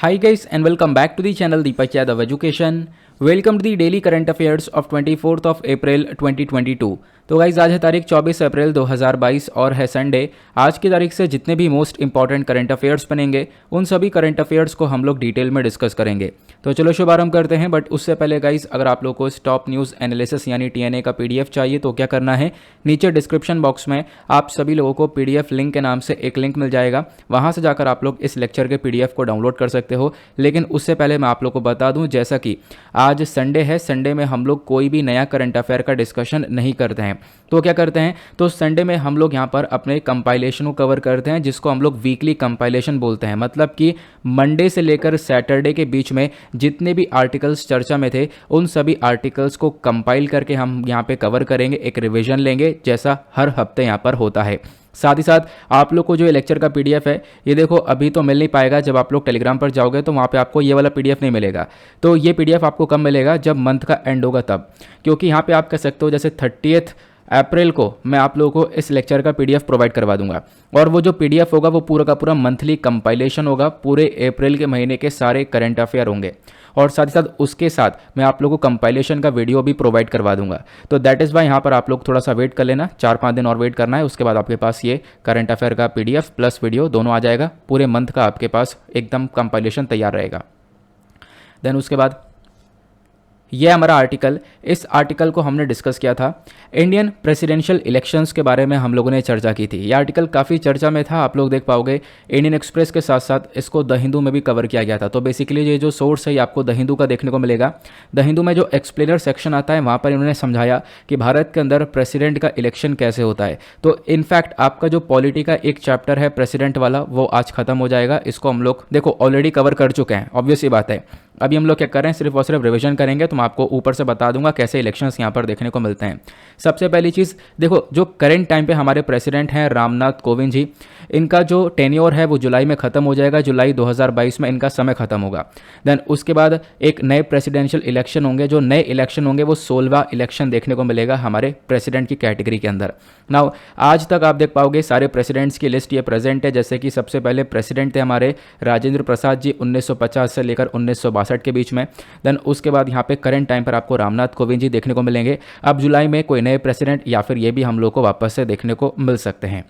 Hi guys and welcome back to the channel Deepak Yadav Education. Welcome to the daily current affairs of 24th of April 2022. तो guys आज है तारीख 24 अप्रैल 2022 और है Sunday. आज की तारीख से जितने भी मोस्ट इंपॉर्टेंट करंट अफेयर्स बनेंगे उन सभी करंट अफेयर्स को हम लोग डिटेल में डिस्कस करेंगे। तो चलो शुभारंभ करते हैं। बट उससे पहले गाइज अगर आप लोग को इस टॉप न्यूज़ एनालिसिस यानी TNA का PDF चाहिए तो क्या करना है, नीचे डिस्क्रिप्शन बॉक्स में आप सभी लोगों को PDF लिंक के नाम से एक लिंक मिल जाएगा, वहाँ से जाकर आप लोग इस लेक्चर के PDF को डाउनलोड कर सकते हो। लेकिन उससे पहले मैं आप लोग को बता दूँ, जैसा कि आज संडे है, संडे में हम लोग कोई भी नया करंट अफेयर का डिस्कशन नहीं करते हैं। तो क्या करते हैं, तो संडे में हम लोग यहाँ पर अपने कंपाइलेशन को कवर करते हैं, जिसको हम लोग वीकली कंपाइलेशन बोलते हैं। मतलब कि मंडे से लेकर सैटरडे के बीच में जितने भी आर्टिकल्स चर्चा में थे उन सभी आर्टिकल्स को कंपाइल करके हम यहाँ पे कवर करेंगे, एक रिवीजन लेंगे जैसा हर हफ्ते यहाँ पर होता है। साथ ही साथ आप लोग को जो लेक्चर का PDF है, ये देखो अभी तो मिल नहीं पाएगा। जब आप लोग टेलीग्राम पर जाओगे तो वहाँ पे आपको ये वाला PDF नहीं मिलेगा। तो ये PDF आपको कब मिलेगा, जब मंथ का एंड होगा तब। क्योंकि यहाँ पे आप कह सकते हो जैसे 30 अप्रैल को मैं आप लोगों को इस लेक्चर का PDF प्रोवाइड करवा दूंगा, और वो जो PDF होगा वो पूरा का पूरा मंथली कंपाइलेशन होगा, पूरे अप्रैल के महीने के सारे करंट अफेयर होंगे। और साथ ही साथ उसके साथ मैं आप लोगों को कंपाइलेशन का वीडियो भी प्रोवाइड करवा दूंगा। तो दैट इज़ वाई यहाँ पर आप लोग थोड़ा सा वेट कर लेना, 4-5 दिन और वेट करना है। उसके बाद आपके पास ये करंट अफेयर का PDF प्लस वीडियो दोनों आ जाएगा। पूरे मंथ का आपके पास एकदम कंपाइलेशन तैयार रहेगा। देन उसके बाद ये हमारा आर्टिकल, इस आर्टिकल को हमने डिस्कस किया था, इंडियन प्रेसिडेंशियल इलेक्शंस के बारे में हम लोगों ने चर्चा की थी। ये आर्टिकल काफ़ी चर्चा में था, आप लोग देख पाओगे इंडियन एक्सप्रेस के साथ साथ इसको द हिंदू में भी कवर किया गया था। तो बेसिकली ये जो सोर्स है ये आपको द हिंदू का देखने को मिलेगा। द हिंदू में जो एक्सप्लेनर सेक्शन आता है वहाँ पर इन्होंने समझाया कि भारत के अंदर प्रेसिडेंट का इलेक्शन कैसे होता है। तो इनफैक्ट आपका जो पॉलिटी का एक चैप्टर है प्रेसिडेंट वाला, वो आज खत्म हो जाएगा। इसको हम लोग देखो ऑलरेडी कवर कर चुके हैं, ऑब्वियस ही बात है। अभी हम लोग क्या कर रहे हैं, सिर्फ और सिर्फ रिवीजन करेंगे। तो मैं आपको ऊपर से बता दूंगा कैसे इलेक्शंस यहाँ पर देखने को मिलते हैं। सबसे पहली चीज़ देखो, जो करंट टाइम पे हमारे प्रेसिडेंट हैं रामनाथ कोविंद जी, इनका जो टेन्योर है वो जुलाई में ख़त्म हो जाएगा, जुलाई 2022 में इनका समय खत्म होगा। देन उसके बाद एक नए प्रेसिडेंशियल इलेक्शन होंगे। जो नए इलेक्शन होंगे वो 16वां इलेक्शन देखने को मिलेगा हमारे प्रेसिडेंट की कैटेगरी के अंदर। नाउ आज तक आप देख पाओगे सारे प्रेसिडेंट्स की लिस्ट ये प्रेजेंट है। जैसे कि सबसे पहले प्रेसिडेंट थे हमारे राजेंद्र प्रसाद जी 1950 से लेकर 1962 के बीच में। देन उसके बाद यहाँ पे करंट टाइम पर आपको रामनाथ कोविंद जी देखने को मिलेंगे। अब जुलाई में कोई नए प्रेसिडेंट या फिर ये भी हम लोग को वापस से देखने को मिल सकते हैं।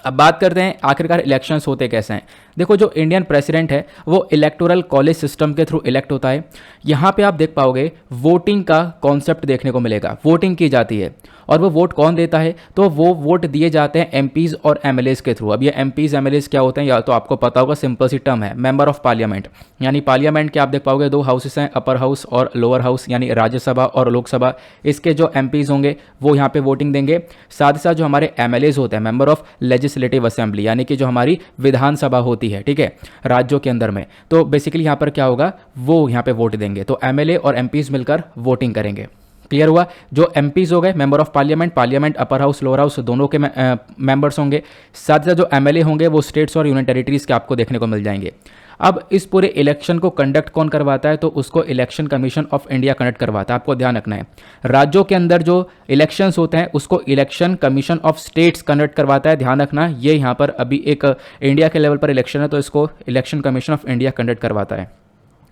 अब बात करते हैं आखिरकार इलेक्शंस होते कैसे हैं। देखो जो इंडियन प्रेसिडेंट है वो इलेक्टोरल कॉलेज सिस्टम के थ्रू इलेक्ट होता है। यहाँ पे आप देख पाओगे वोटिंग का कॉन्सेप्ट देखने को मिलेगा, वोटिंग की जाती है। और वो वोट कौन देता है, तो वो वोट दिए जाते हैं MPs और MLAs के थ्रू। अब ये MPs MLAs क्या होते हैं या तो आपको पता होगा, सिंपल सी टर्म है, मेंबर ऑफ पार्लियामेंट। यानी पार्लियामेंट के आप देख पाओगे 2 हाउसेस हैं, अपर हाउस और लोअर हाउस, यानी राज्यसभा और लोकसभा। इसके जो MPs होंगे वो यहाँ पे वोटिंग देंगे। साथ ही साथ जो हमारे MLAs होते हैं, मेंबर ऑफ लेजिस्लेटिव असेंबली, यानी कि जो हमारी विधानसभा होती है, ठीक है, राज्यों के अंदर में। तो बेसिकली यहाँ पर क्या होगा, वो यहाँ पे वोट देंगे। तो MLA और MPs मिलकर वोटिंग करेंगे। क्लियर हुआ। जो MPs हो गए member of parliament, parliament upper house lower house दोनों के मेंबर्स होंगे। साथ ही साथ जो MLA होंगे वो स्टेट्स और यूनियन टेरिटरीज के आपको देखने को मिल जाएंगे। अब इस पूरे इलेक्शन को कंडक्ट कौन करवाता है, तो उसको election commission of India conduct करवाता है। आपको ध्यान रखना है, राज्यों के अंदर जो इलेक्शंस होते हैं उसको election commission of states conduct करवाता है। ध्यान रखना, ये यहाँ पर अभी एक इंडिया के लेवल पर इलेक्शन है तो इसको election commission of India conduct करवाता है।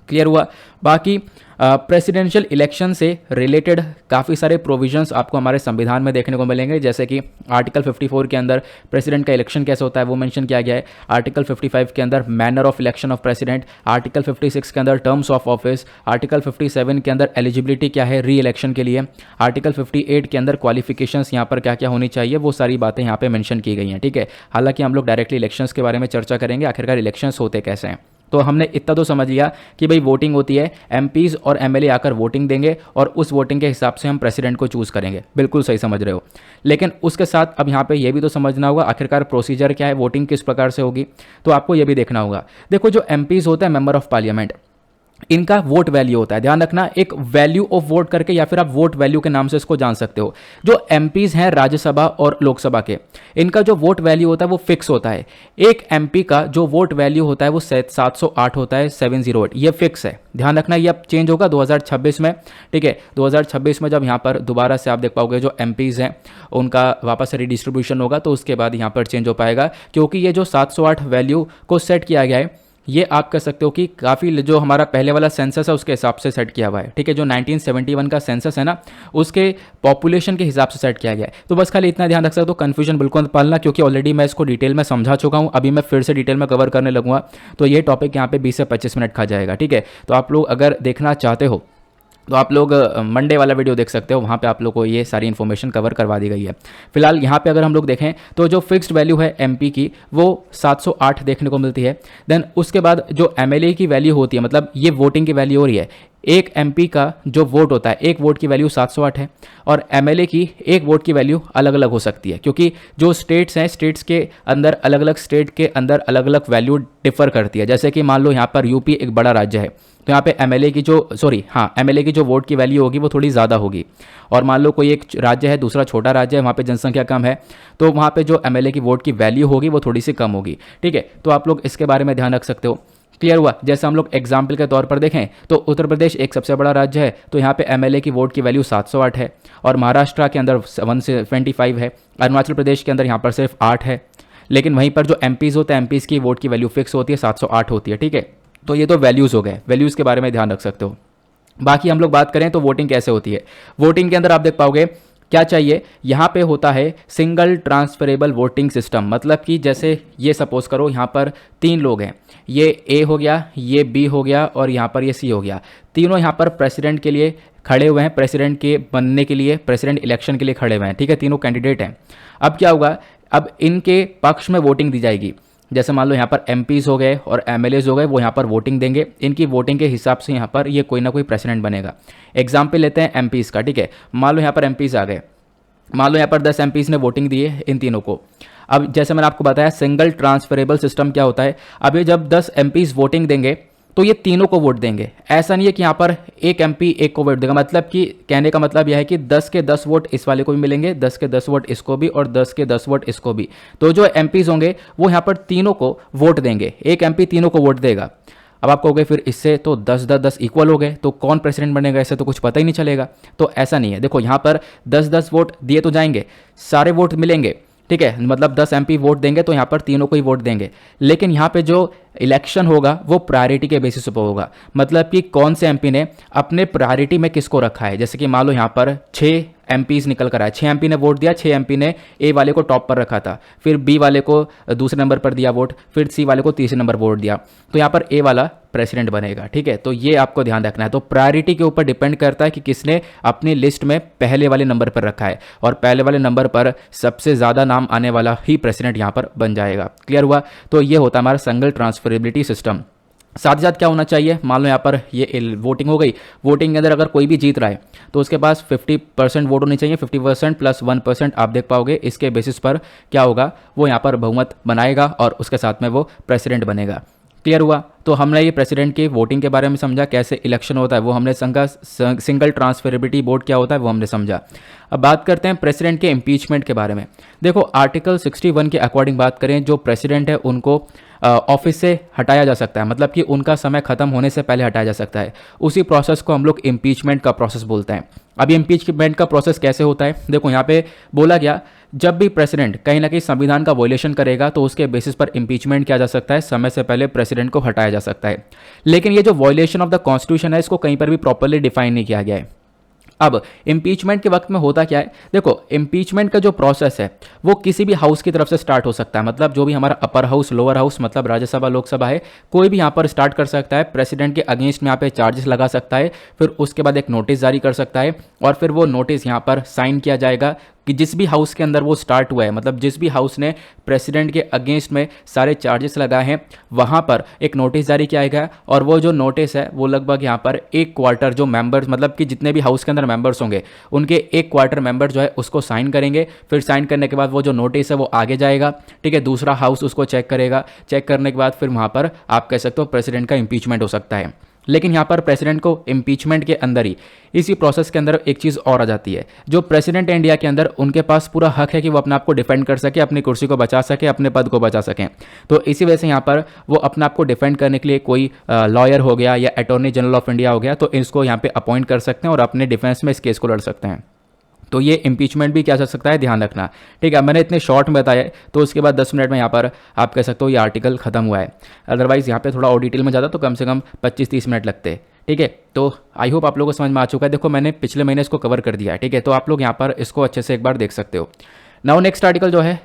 क्लियर हुआ। बाकी प्रेसिडेंशियल इलेक्शन से रिलेटेड काफ़ी सारे प्रोविजंस आपको हमारे संविधान में देखने को मिलेंगे। जैसे कि आर्टिकल 54 के अंदर प्रेसिडेंट का इलेक्शन कैसे होता है वो मेंशन किया गया है। आर्टिकल 55 के अंदर manner of election of president, article 56 के अंदर टर्म्स ऑफ ऑफिस, आर्टिकल 57 के अंदर एलिजिबिलिटी क्या है री इलेक्शन के लिए, आर्टिकल 58 के अंदर क्वालिफिकेशंस यहाँ पर क्या क्या होनी चाहिए, वो सारी बातें यहाँ पर मैंशन की गई हैं। ठीक है, हालांकि हम लोग डायरेक्टली इलेक्शंस के बारे में चर्चा करेंगे, आखिरकार इलेक्शंस होते कैसे हैं। तो हमने इतना तो समझ लिया कि भाई वोटिंग होती है, MPs और MLA आकर वोटिंग देंगे और उस वोटिंग के हिसाब से हम प्रेसिडेंट को चूज़ करेंगे। बिल्कुल सही समझ रहे हो। लेकिन उसके साथ अब यहाँ पे ये भी तो समझना होगा आखिरकार प्रोसीजर क्या है, वोटिंग किस प्रकार से होगी, तो आपको ये भी देखना होगा। देखो जो MPs होता है मेंबर ऑफ पार्लियामेंट, इनका वोट वैल्यू होता है। ध्यान रखना, एक वैल्यू ऑफ वोट करके या फिर आप वोट वैल्यू के नाम से इसको जान सकते हो। जो MPs हैं राज्यसभा और लोकसभा के, इनका जो वोट वैल्यू होता है वो फिक्स होता है। एक MP का जो वोट वैल्यू होता है वो 708 होता है, 708, ये फिक्स है। ध्यान रखना, ये अब चेंज होगा 2026 में। ठीक है, 2026 में जब यहाँ पर दोबारा से आप देख पाओगे जो MPs हैं उनका वापस से रिडिस्ट्रीब्यूशन होगा तो उसके बाद यहाँ पर चेंज हो पाएगा, क्योंकि ये जो 708 वैल्यू को सेट किया गया है ये आप कह सकते हो कि काफ़ी जो हमारा पहले वाला सेंसस है उसके हिसाब से सेट किया हुआ है, ठीक है। जो 1971 का सेंसस है ना, उसके पॉपुलेशन के हिसाब से सेट किया गया है। तो बस खाली इतना ध्यान रख सकते हो, कन्फ्यूजन बिल्कुल मत पालना, क्योंकि ऑलरेडी मैं इसको डिटेल में समझा चुका हूँ। अभी मैं फिर से डिटेल में कवर करने लगूंगा, तो ये टॉपिक यहाँ पे 20 से 25 मिनट खा जाएगा, ठीक है। तो आप लोग अगर देखना चाहते हो तो आप लोग मंडे वाला वीडियो देख सकते हो, वहाँ पे आप लोग को ये सारी इन्फॉर्मेशन कवर करवा दी गई है। फिलहाल यहाँ पे अगर हम लोग देखें तो जो फिक्स्ड वैल्यू है एमपी की वो 708 देखने को मिलती है। देन उसके बाद जो एमएलए की वैल्यू होती है, मतलब ये वोटिंग की वैल्यू हो रही है, एक एमपी का जो वोट होता है, एक वोट की वैल्यू 708 है, और एमएलए की एक वोट की वैल्यू अलग अलग हो सकती है, क्योंकि जो स्टेट्स हैं, स्टेट्स के अंदर अलग अलग स्टेट के अंदर अलग अलग वैल्यू डिफर करती है। जैसे कि मान लो यहाँ पर यूपी एक बड़ा राज्य है, तो यहाँ पे एमएलए की जो एमएलए की जो वोट की वैल्यू होगी वो थोड़ी ज़्यादा होगी। और मान लो कोई एक राज्य है, दूसरा छोटा राज्य है, वहाँ पे जनसंख्या कम है, तो वहाँ पे जो एमएलए की वोट की वैल्यू होगी वो थोड़ी सी कम होगी, ठीक है। तो आप लोग इसके बारे में ध्यान रख सकते हो। क्लियर हुआ। जैसे हम लोग एग्जाम्पल के तौर पर देखें तो उत्तर प्रदेश एक सबसे बड़ा राज्य है, तो यहाँ पे एमएलए की वोट की वैल्यू 708 है, और महाराष्ट्र के अंदर 125 है, अरुणाचल प्रदेश के अंदर यहाँ पर सिर्फ 8 है। लेकिन वहीं पर जो एमपीज़ होते हैं, एमपीज़ की वोट की वैल्यू फिक्स होती है, 708 होती है, ठीक है। तो ये तो वैल्यूज़ हो गए, वैल्यूज़ के बारे में ध्यान रख सकते हो। बाकी हम लोग बात करें तो वोटिंग कैसे होती है। वोटिंग के अंदर आप देख पाओगे क्या चाहिए, यहाँ पे होता है सिंगल ट्रांसफरेबल वोटिंग सिस्टम। मतलब कि जैसे ये सपोज करो यहाँ पर 3 लोग हैं, ये ए हो गया, ये बी हो गया, और यहाँ पर ये सी हो गया। तीनों यहाँ पर प्रेसिडेंट के लिए खड़े हुए हैं, प्रेसिडेंट के बनने के लिए, प्रेसिडेंट इलेक्शन के लिए खड़े हुए हैं, ठीक है। तीनों कैंडिडेट हैं। अब क्या होगा, अब इनके पक्ष में वोटिंग दी जाएगी। जैसे मान लो यहाँ पर एमपीज़ हो गए और एमएलएज हो गए, वो यहाँ पर वोटिंग देंगे। इनकी वोटिंग के हिसाब से यहाँ पर ये कोई ना कोई प्रेसिडेंट बनेगा। एग्जाम्पल लेते हैं एमपीज़ का, ठीक है। मान लो यहाँ पर एमपीज़ आ गए, मान लो यहाँ पर 10 एमपीज़ ने वोटिंग दी है इन तीनों को। अब जैसे मैंने आपको बताया सिंगल ट्रांसफरेबल सिस्टम क्या होता है, अब ये जब 10 एमपीज़ वोटिंग देंगे तो ये तीनों को वोट देंगे। ऐसा नहीं है कि यहाँ पर एक एमपी एक को वोट देगा, मतलब कि कहने का मतलब यह है कि 10 के 10 वोट इस वाले को भी मिलेंगे, 10 के 10 वोट इसको भी, और 10 के 10 वोट इसको भी। तो जो एमपीज़ होंगे वो यहाँ पर तीनों को वोट देंगे, एक एमपी तीनों को वोट देगा। अब आप कहोगे फिर इससे तो 10-10 इक्वल हो गए, तो कौन प्रेसिडेंट बनेगा, इससे तो कुछ पता ही नहीं चलेगा। तो ऐसा नहीं है, देखो यहाँ पर 10-10 वोट दिए तो जाएंगे, सारे वोट मिलेंगे, ठीक है। मतलब 10 एमपी वोट देंगे तो यहाँ पर तीनों को ही वोट देंगे। लेकिन यहाँ पे जो इलेक्शन होगा वो प्रायोरिटी के बेसिस पर होगा, मतलब कि कौन से एमपी ने अपने प्रायोरिटी में किसको रखा है। जैसे कि मान लो यहाँ पर 6 एमपीज़ निकल कर आए, 6 एमपी ने वोट दिया, 6 एमपी ने ए वाले को टॉप पर रखा था, फिर बी वाले को दूसरे नंबर पर दिया वोट, फिर सी वाले को तीसरे नंबर वोट दिया, तो यहाँ पर ए वाला प्रेसिडेंट बनेगा, ठीक है। तो ये आपको ध्यान रखना है। तो प्रायोरिटी के ऊपर डिपेंड करता है कि किसने अपनी लिस्ट में पहले वाले नंबर पर रखा है, और पहले वाले नंबर पर सबसे ज़्यादा नाम आने वाला ही प्रेसिडेंट यहाँ पर बन जाएगा। क्लियर हुआ। तो ये होता है हमारा सिंगल ट्रांसफरेबिलिटी सिस्टम। साथ ही साथ क्या होना चाहिए, मान लो यहाँ पर ये वोटिंग हो गई, वोटिंग के अंदर अगर कोई भी जीत रहा है तो उसके पास 50% वोट होनी चाहिए, 50% प्लस 1% आप देख पाओगे। इसके बेसिस पर क्या होगा, वो यहाँ पर बहुमत बनाएगा और उसके साथ में वो प्रेसिडेंट बनेगा। क्लियर हुआ। तो हमने ये प्रेसिडेंट की वोटिंग के बारे में समझा, कैसे इलेक्शन होता है वो हमने समझा, सिंगल ट्रांसफरेबिलिटी वोट क्या होता है वो हमने समझा। अब बात करते हैं प्रेसिडेंट के इम्पीचमेंट के बारे में। देखो आर्टिकल 61 के अकॉर्डिंग बात करें, जो प्रेसिडेंट है उनको ऑफिस से हटाया जा सकता है, मतलब कि उनका समय खत्म होने से पहले हटाया जा सकता है। उसी प्रोसेस को हम लोग इम्पीचमेंट का प्रोसेस बोलते हैं। अब ये इम्पीचमेंट का प्रोसेस कैसे होता है, देखो यहाँ पे बोला गया जब भी प्रेसिडेंट कहीं ना कहीं संविधान का वॉयलेशन करेगा तो उसके बेसिस पर इम्पीचमेंट किया जा सकता है, समय से पहले प्रेसिडेंट को हटाया जा सकता है। लेकिन ये जो वॉयलेशन ऑफ द कॉन्स्टिट्यूशन है इसको कहीं पर भी प्रॉपरली डिफाइन नहीं किया गया है। अब इम्पीचमेंट के वक्त में होता क्या है, देखो इम्पीचमेंट का जो प्रोसेस है वो किसी भी हाउस की तरफ से स्टार्ट हो सकता है, मतलब जो भी हमारा अपर हाउस, लोअर हाउस, मतलब राज्यसभा, लोकसभा है, कोई भी यहाँ पर स्टार्ट कर सकता है। प्रेसिडेंट के अगेंस्ट में यहाँ पे चार्जेस लगा सकता है, फिर उसके बाद एक नोटिस जारी कर सकता है, और फिर वो नोटिस यहाँ पर साइन किया जाएगा कि जिस भी हाउस के अंदर वो स्टार्ट हुआ है, मतलब जिस भी हाउस ने प्रेसिडेंट के अगेंस्ट में सारे चार्जेस लगाए हैं, वहाँ पर एक नोटिस जारी किया गया। और वो जो नोटिस है वो लगभग यहाँ पर 1 क्वार्टर जो मेंबर्स, मतलब कि जितने भी हाउस के अंदर मेंबर्स होंगे उनके 1 क्वार्टर मेंबर जो है उसको साइन करेंगे। फिर साइन करने के बाद वो जो नोटिस है वो आगे जाएगा, ठीक है, दूसरा हाउस उसको चेक करेगा, चेक करने के बाद फिर वहाँ पर आप कह सकते हो प्रेसिडेंट का इम्पीचमेंट हो सकता है। लेकिन यहाँ पर प्रेसिडेंट को इम्पीचमेंट के अंदर ही, इसी प्रोसेस के अंदर एक चीज़ और आ जाती है, जो प्रेसिडेंट है इंडिया के अंदर उनके पास पूरा हक है कि वो अपने आप को डिफेंड कर सके, अपनी कुर्सी को बचा सके, अपने पद को बचा सकें। तो इसी वजह से यहाँ पर वो अपने आप को डिफेंड करने के लिए कोई लॉयर हो गया या अटॉर्नी जनरल ऑफ इंडिया हो गया, तो इसको यहाँ पे अपॉइंट कर सकते हैं और अपने डिफेंस में इस केस को लड़ सकते हैं। तो ये इम्पीचमेंट भी क्या जा सकता है, ध्यान रखना। ठीक है, मैंने इतने शॉर्ट में बताया तो उसके बाद 10 मिनट में यहाँ पर आप कह सकते हो ये आर्टिकल खत्म हुआ है। अदरवाइज़ यहाँ पे थोड़ा और डिटेल में जाता तो कम से कम 25-30 मिनट लगते। ठीक है, तो आई होप आप लोगों को समझ में आ चुका है। देखो मैंने पिछले महीने इसको कवर कर दिया है। ठीक है, तो आप लोग यहाँ पर इसको अच्छे से एक बार देख सकते हो। नाउ नेक्स्ट आर्टिकल जो है,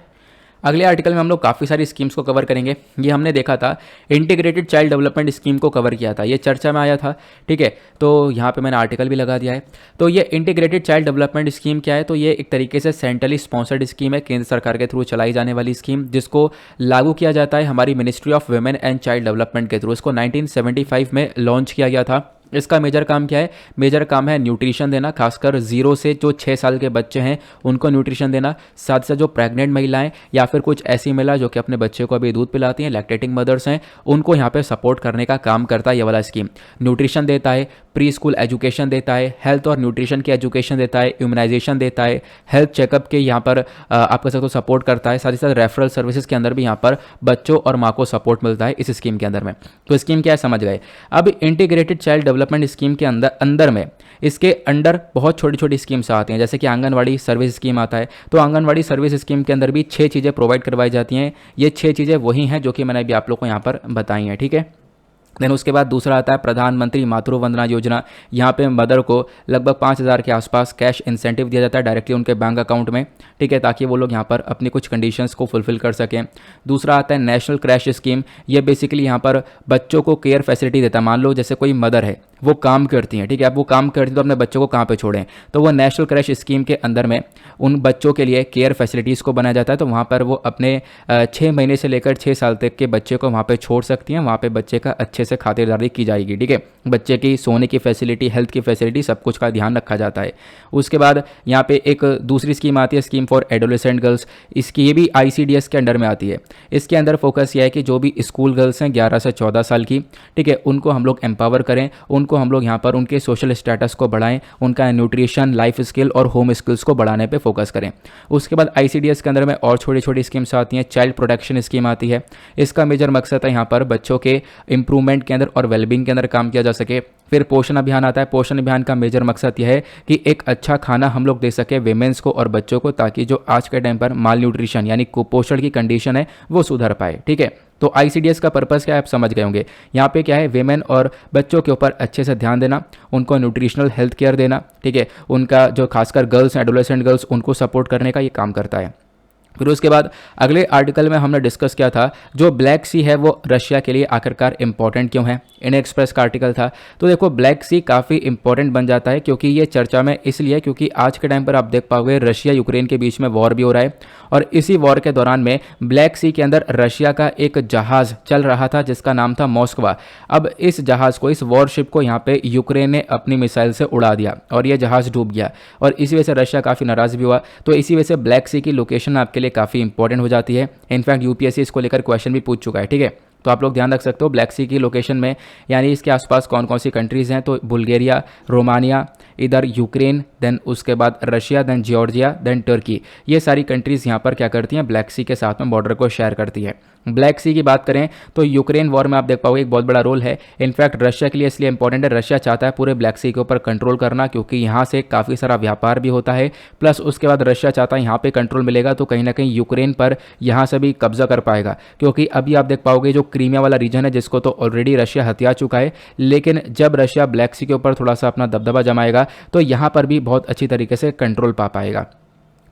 अगले आर्टिकल में हम लोग काफ़ी सारी स्कीम्स को कवर करेंगे। ये हमने देखा था इंटीग्रेटेड चाइल्ड डेवलपमेंट स्कीम को कवर किया था, ये चर्चा में आया था। ठीक है, तो यहाँ पे मैंने आर्टिकल भी लगा दिया है। तो ये इंटीग्रेटेड चाइल्ड डेवलपमेंट स्कीम क्या है, तो ये एक तरीके से सेंट्रली स्पॉन्सर्ड स्कीम है, केंद्र सरकार के थ्रू चलाई जाने वाली स्कीम, जिसको लागू किया जाता है हमारी ministry of women and child development के थ्रू। इसको 1975 में लॉन्च किया गया था। इसका मेजर काम क्या है, मेजर काम है न्यूट्रिशन देना, खासकर 0 से जो 6 साल के बच्चे हैं उनको न्यूट्रिशन देना। साथ साथ जो प्रेग्नेंट महिलाएं या फिर कुछ ऐसी महिला जो कि अपने बच्चे को अभी दूध पिलाती हैं, लैक्टेटिंग मदर्स हैं, उनको यहाँ पे सपोर्ट करने का काम करता है ये वाला स्कीम। न्यूट्रिशन देता है, प्री स्कूल एजुकेशन देता है, हेल्थ और न्यूट्रिशन की एजुकेशन देता है, इम्यूनाइजेशन देता है, हेल्थ चेकअप के यहाँ पर आप कह सकते हो सपोर्ट करता है। साथ ही साथ रेफरल सर्विसेज के अंदर भी यहाँ पर बच्चों और माँ को सपोर्ट मिलता है इस स्कीम के अंदर में। तो स्कीम क्या है समझ गए। अब इंटीग्रेटेड चाइल्ड डेवलपमेंट स्कीम के अंदर में इसके अंडर बहुत छोटी छोटी स्कीम्स आती हैं, जैसे कि आंगनवाड़ी सर्विस स्कीम आता है। तो आंगनवाड़ी सर्विस स्कीम के अंदर भी 6 चीज़ें प्रोवाइड करवाई जाती हैं। ये 6 चीज़ें वही हैं जो कि मैंने अभी आप लोग को यहाँ पर बताई हैं। ठीक है, देन उसके बाद दूसरा आता है प्रधानमंत्री मातृ वंदना योजना। यहाँ पे मदर को लगभग 5,000 के आसपास कैश इंसेंटिव दिया जाता है डायरेक्टली उनके बैंक अकाउंट में। ठीक है, ताकि वो लोग यहाँ पर अपनी कुछ कंडीशंस को फुलफिल कर सकें। दूसरा आता है नेशनल क्रैश स्कीम। ये बेसिकली यहाँ पर बच्चों को केयर फैसिलिटी देता है। मान लो जैसे कोई मदर है, वो काम करती हैं, ठीक है, अब वो काम करती है तो अपने बच्चों को कहाँ पे छोड़ें, तो वो नेशनल क्रैश स्कीम के अंदर में उन बच्चों के लिए केयर फैसिलिटीज़ को बनाया जाता है। तो वहाँ पर वो अपने 6 महीने से लेकर 6 साल तक के बच्चे को वहाँ पे छोड़ सकती हैं। वहाँ पे बच्चे का अच्छे से खातिरदारी की जाएगी। ठीक है, बच्चे की सोने की फैसिलिटी, हेल्थ की फैसिलिटी, सब कुछ का ध्यान रखा जाता है। उसके बाद यहाँ पे एक दूसरी स्कीम आती है, स्कीम फॉर एडोलेसेंट गर्ल्स। इसकी ये भी ICDS के अंडर में आती है। इसके अंदर फोकस यह है कि जो भी स्कूल गर्ल्स हैं 11 से 14 साल की, ठीक है, उनको हम लोग एम्पावर करें, उनको हम लोग यहाँ पर उनके सोशल स्टेटस को बढ़ाएं, उनका न्यूट्रिशन, लाइफ स्किल और होम स्किल्स को बढ़ाने पे फोकस करें। उसके बाद ICDS के अंदर में और छोटी छोटी स्कीम्स आती हैं। चाइल्ड प्रोटेक्शन स्कीम आती है। इसका मेजर मकसद है यहाँ पर बच्चों के इंप्रूवमेंट के अंदर और वेलबींग के अंदर काम किया जा सके। फिर पोषण अभियान आता है। पोषण अभियान का मेजर मकसद यह है कि एक अच्छा खाना हम लोग दे सके वेमेंस को और बच्चों को, ताकि जो आज के टाइम पर माल न्यूट्रिशन यानी कुपोषण की कंडीशन है वो सुधर पाए। ठीक है, तो ICDS का पर्पस क्या है आप समझ गए होंगे। यहाँ पे क्या है, वेमेन और बच्चों के ऊपर अच्छे से ध्यान देना, उनको न्यूट्रिशनल हेल्थ केयर देना। ठीक है, उनका जो खासकर गर्ल्स हैं, एडोलेसेंट गर्ल्स, उनको सपोर्ट करने का ये काम करता है। फिर उसके बाद अगले आर्टिकल में हमने डिस्कस किया था जो ब्लैक सी है वो रशिया के लिए आखिरकार इंपॉर्टेंट क्यों है। इंडियन एक्सप्रेस का आर्टिकल था। तो देखो ब्लैक सी काफ़ी इंपॉर्टेंट बन जाता है क्योंकि ये चर्चा में इसलिए क्योंकि आज के टाइम पर आप देख पाओगे रशिया यूक्रेन के बीच में वॉर भी हो रहा है और इसी वॉर के दौरान में ब्लैक सी के अंदर रशिया का एक जहाज़ चल रहा था जिसका नाम था मॉस्कवा। अब इस जहाज़ को, इस वॉरशिप को यहाँ पे यूक्रेन ने अपनी मिसाइल से उड़ा दिया और ये जहाज़ डूब गया और इसी वजह से रशिया काफ़ी नाराज़ भी हुआ। तो इसी वजह से ब्लैक सी की लोकेशन आपके लिए काफ़ी इंपॉर्टेंट हो जाती है। इनफैक्ट UPSC इसको लेकर क्वेश्चन भी पूछ चुका है। ठीक है, तो आप लोग ध्यान रख सकते हो ब्लैक सी की लोकेशन में, यानी इसके आसपास कौन कौन सी कंट्रीज़ हैं। तो बुल्गारिया, रोमानिया, इधर यूक्रेन, देन उसके बाद Russia, then Georgia, then Turkey, ये सारी कंट्रीज़ यहाँ पर क्या करती हैं, ब्लैक सी के साथ में बॉर्डर को शेयर करती है। ब्लैक सी की बात करें तो यूक्रेन वॉर में आप देख पाओगे एक बहुत बड़ा रोल है। इनफैक्ट रशिया के लिए इसलिए इंपॉर्टेंट है, रशिया चाहता है पूरे ब्लैक सी के ऊपर कंट्रोल करना क्योंकि यहाँ से काफ़ी सारा व्यापार भी होता है। प्लस उसके बाद रशिया चाहता है यहाँ पे कंट्रोल मिलेगा तो कहीं ना कहीं यूक्रेन पर यहाँ से भी कब्जा कर पाएगा, क्योंकि अभी आप देख पाओगे जो क्रीमिया वाला रीजन है जिसको तो ऑलरेडी रशिया हथिया चुका है, लेकिन जब रशिया ब्लैक सी के ऊपर थोड़ा सा अपना दबदबा जमाएगा तो यहाँ पर भी बहुत अच्छी तरीके से कंट्रोल पा पाएगा।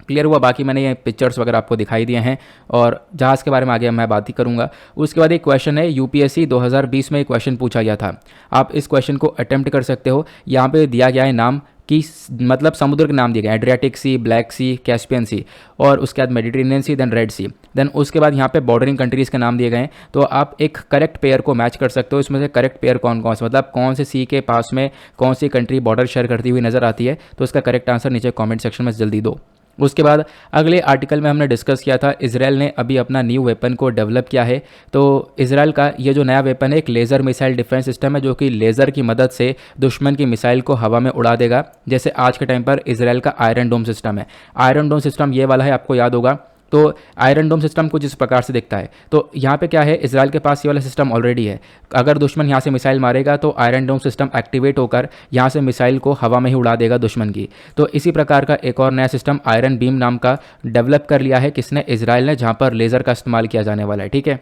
क्लियर हुआ। बाकी मैंने ये पिक्चर्स वगैरह आपको दिखाई दिए हैं और जहाज़ के बारे में आगे मैं बात ही करूंगा। उसके बाद एक क्वेश्चन है, UPSC 2020 में एक क्वेश्चन पूछा गया था। आप इस क्वेश्चन को अटेम्प्ट कर सकते हो। यहाँ पे दिया गया है नाम कि मतलब समुद्र के नाम दिए गए, एड्रियाटिक सी, ब्लैक सी, कैस्पियन सी और उसके बाद मेडिटेरेनियन सी, देन रेड सी, देन उसके बाद यहाँ पे बॉर्डरिंग कंट्रीज़ के नाम दिए गए हैं। तो आप एक करेक्ट पेयर को मैच कर सकते हो। इसमें से करेक्ट पेयर कौन कौन से, मतलब कौन से सी के पास में कौन सी कंट्री बॉर्डर शेयर करती हुई नजर आती है। तो इसका करेक्ट आंसर नीचे कॉमेंट सेक्शन में जल्दी दो। उसके बाद अगले आर्टिकल में हमने डिस्कस किया था इजराइल ने अभी अपना न्यू वेपन को डेवलप किया है। तो इजराइल का ये जो नया वेपन है एक लेज़र मिसाइल डिफेंस सिस्टम है जो कि लेज़र की मदद से दुश्मन की मिसाइल को हवा में उड़ा देगा। जैसे आज के टाइम पर इजराइल का आयरन डोम सिस्टम है। आयरन डोम सिस्टम ये वाला है, आपको याद होगा तो आयरन डोम सिस्टम कुछ इस प्रकार से दिखता है। तो यहाँ पे क्या है, इजराइल के पास ये वाला सिस्टम ऑलरेडी है। अगर दुश्मन यहाँ से मिसाइल मारेगा तो आयरन डोम सिस्टम एक्टिवेट होकर यहाँ से मिसाइल को हवा में ही उड़ा देगा दुश्मन की। तो इसी प्रकार का एक और नया सिस्टम आयरन बीम नाम का डेवलप कर लिया है किसने, इजराइल ने, जहाँ पर लेज़र का इस्तेमाल किया जाने वाला है। ठीक है,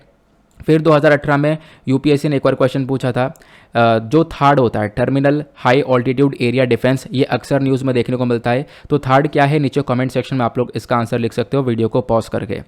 फिर 2018 में यूपीएससी ने एक और क्वेश्चन पूछा था, जो थार्ड होता है terminal high altitude area defence, ये अक्सर न्यूज़ में देखने को मिलता है। तो थार्ड क्या है, नीचे कमेंट सेक्शन में आप लोग इसका आंसर लिख सकते हो वीडियो को पॉज करके।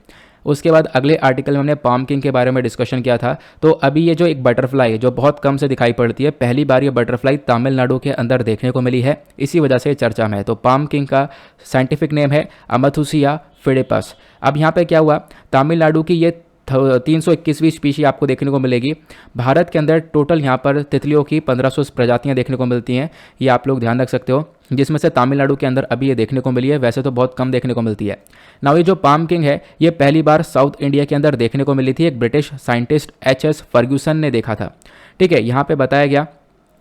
उसके बाद अगले आर्टिकल में हमने पाम किंग के बारे में डिस्कशन किया था। तो अभी ये जो एक बटरफ्लाई है जो बहुत कम से दिखाई पड़ती है, पहली बार ये बटरफ्लाई तमिलनाडु के अंदर देखने को मिली है, इसी वजह से चर्चा में है। तो पाम किंग का साइंटिफिक नेम है अमथुसिया फिडेपस। अब यहाँ पे क्या हुआ, तमिलनाडु की ये 321वीं स्पीशी आपको देखने को मिलेगी। भारत के अंदर टोटल यहाँ पर तितलियों की 1500 प्रजातियाँ देखने को मिलती हैं, ये आप लोग ध्यान रख सकते हो, जिसमें से तमिलनाडु के अंदर अभी ये देखने को मिली है, वैसे तो बहुत कम देखने को मिलती है। नाउ ये जो पाम किंग है ये पहली बार साउथ इंडिया के अंदर देखने को मिली थी, एक ब्रिटिश साइंटिस्ट एच.एस. फर्ग्यूसन ने देखा था। ठीक है, यहाँ पे बताया गया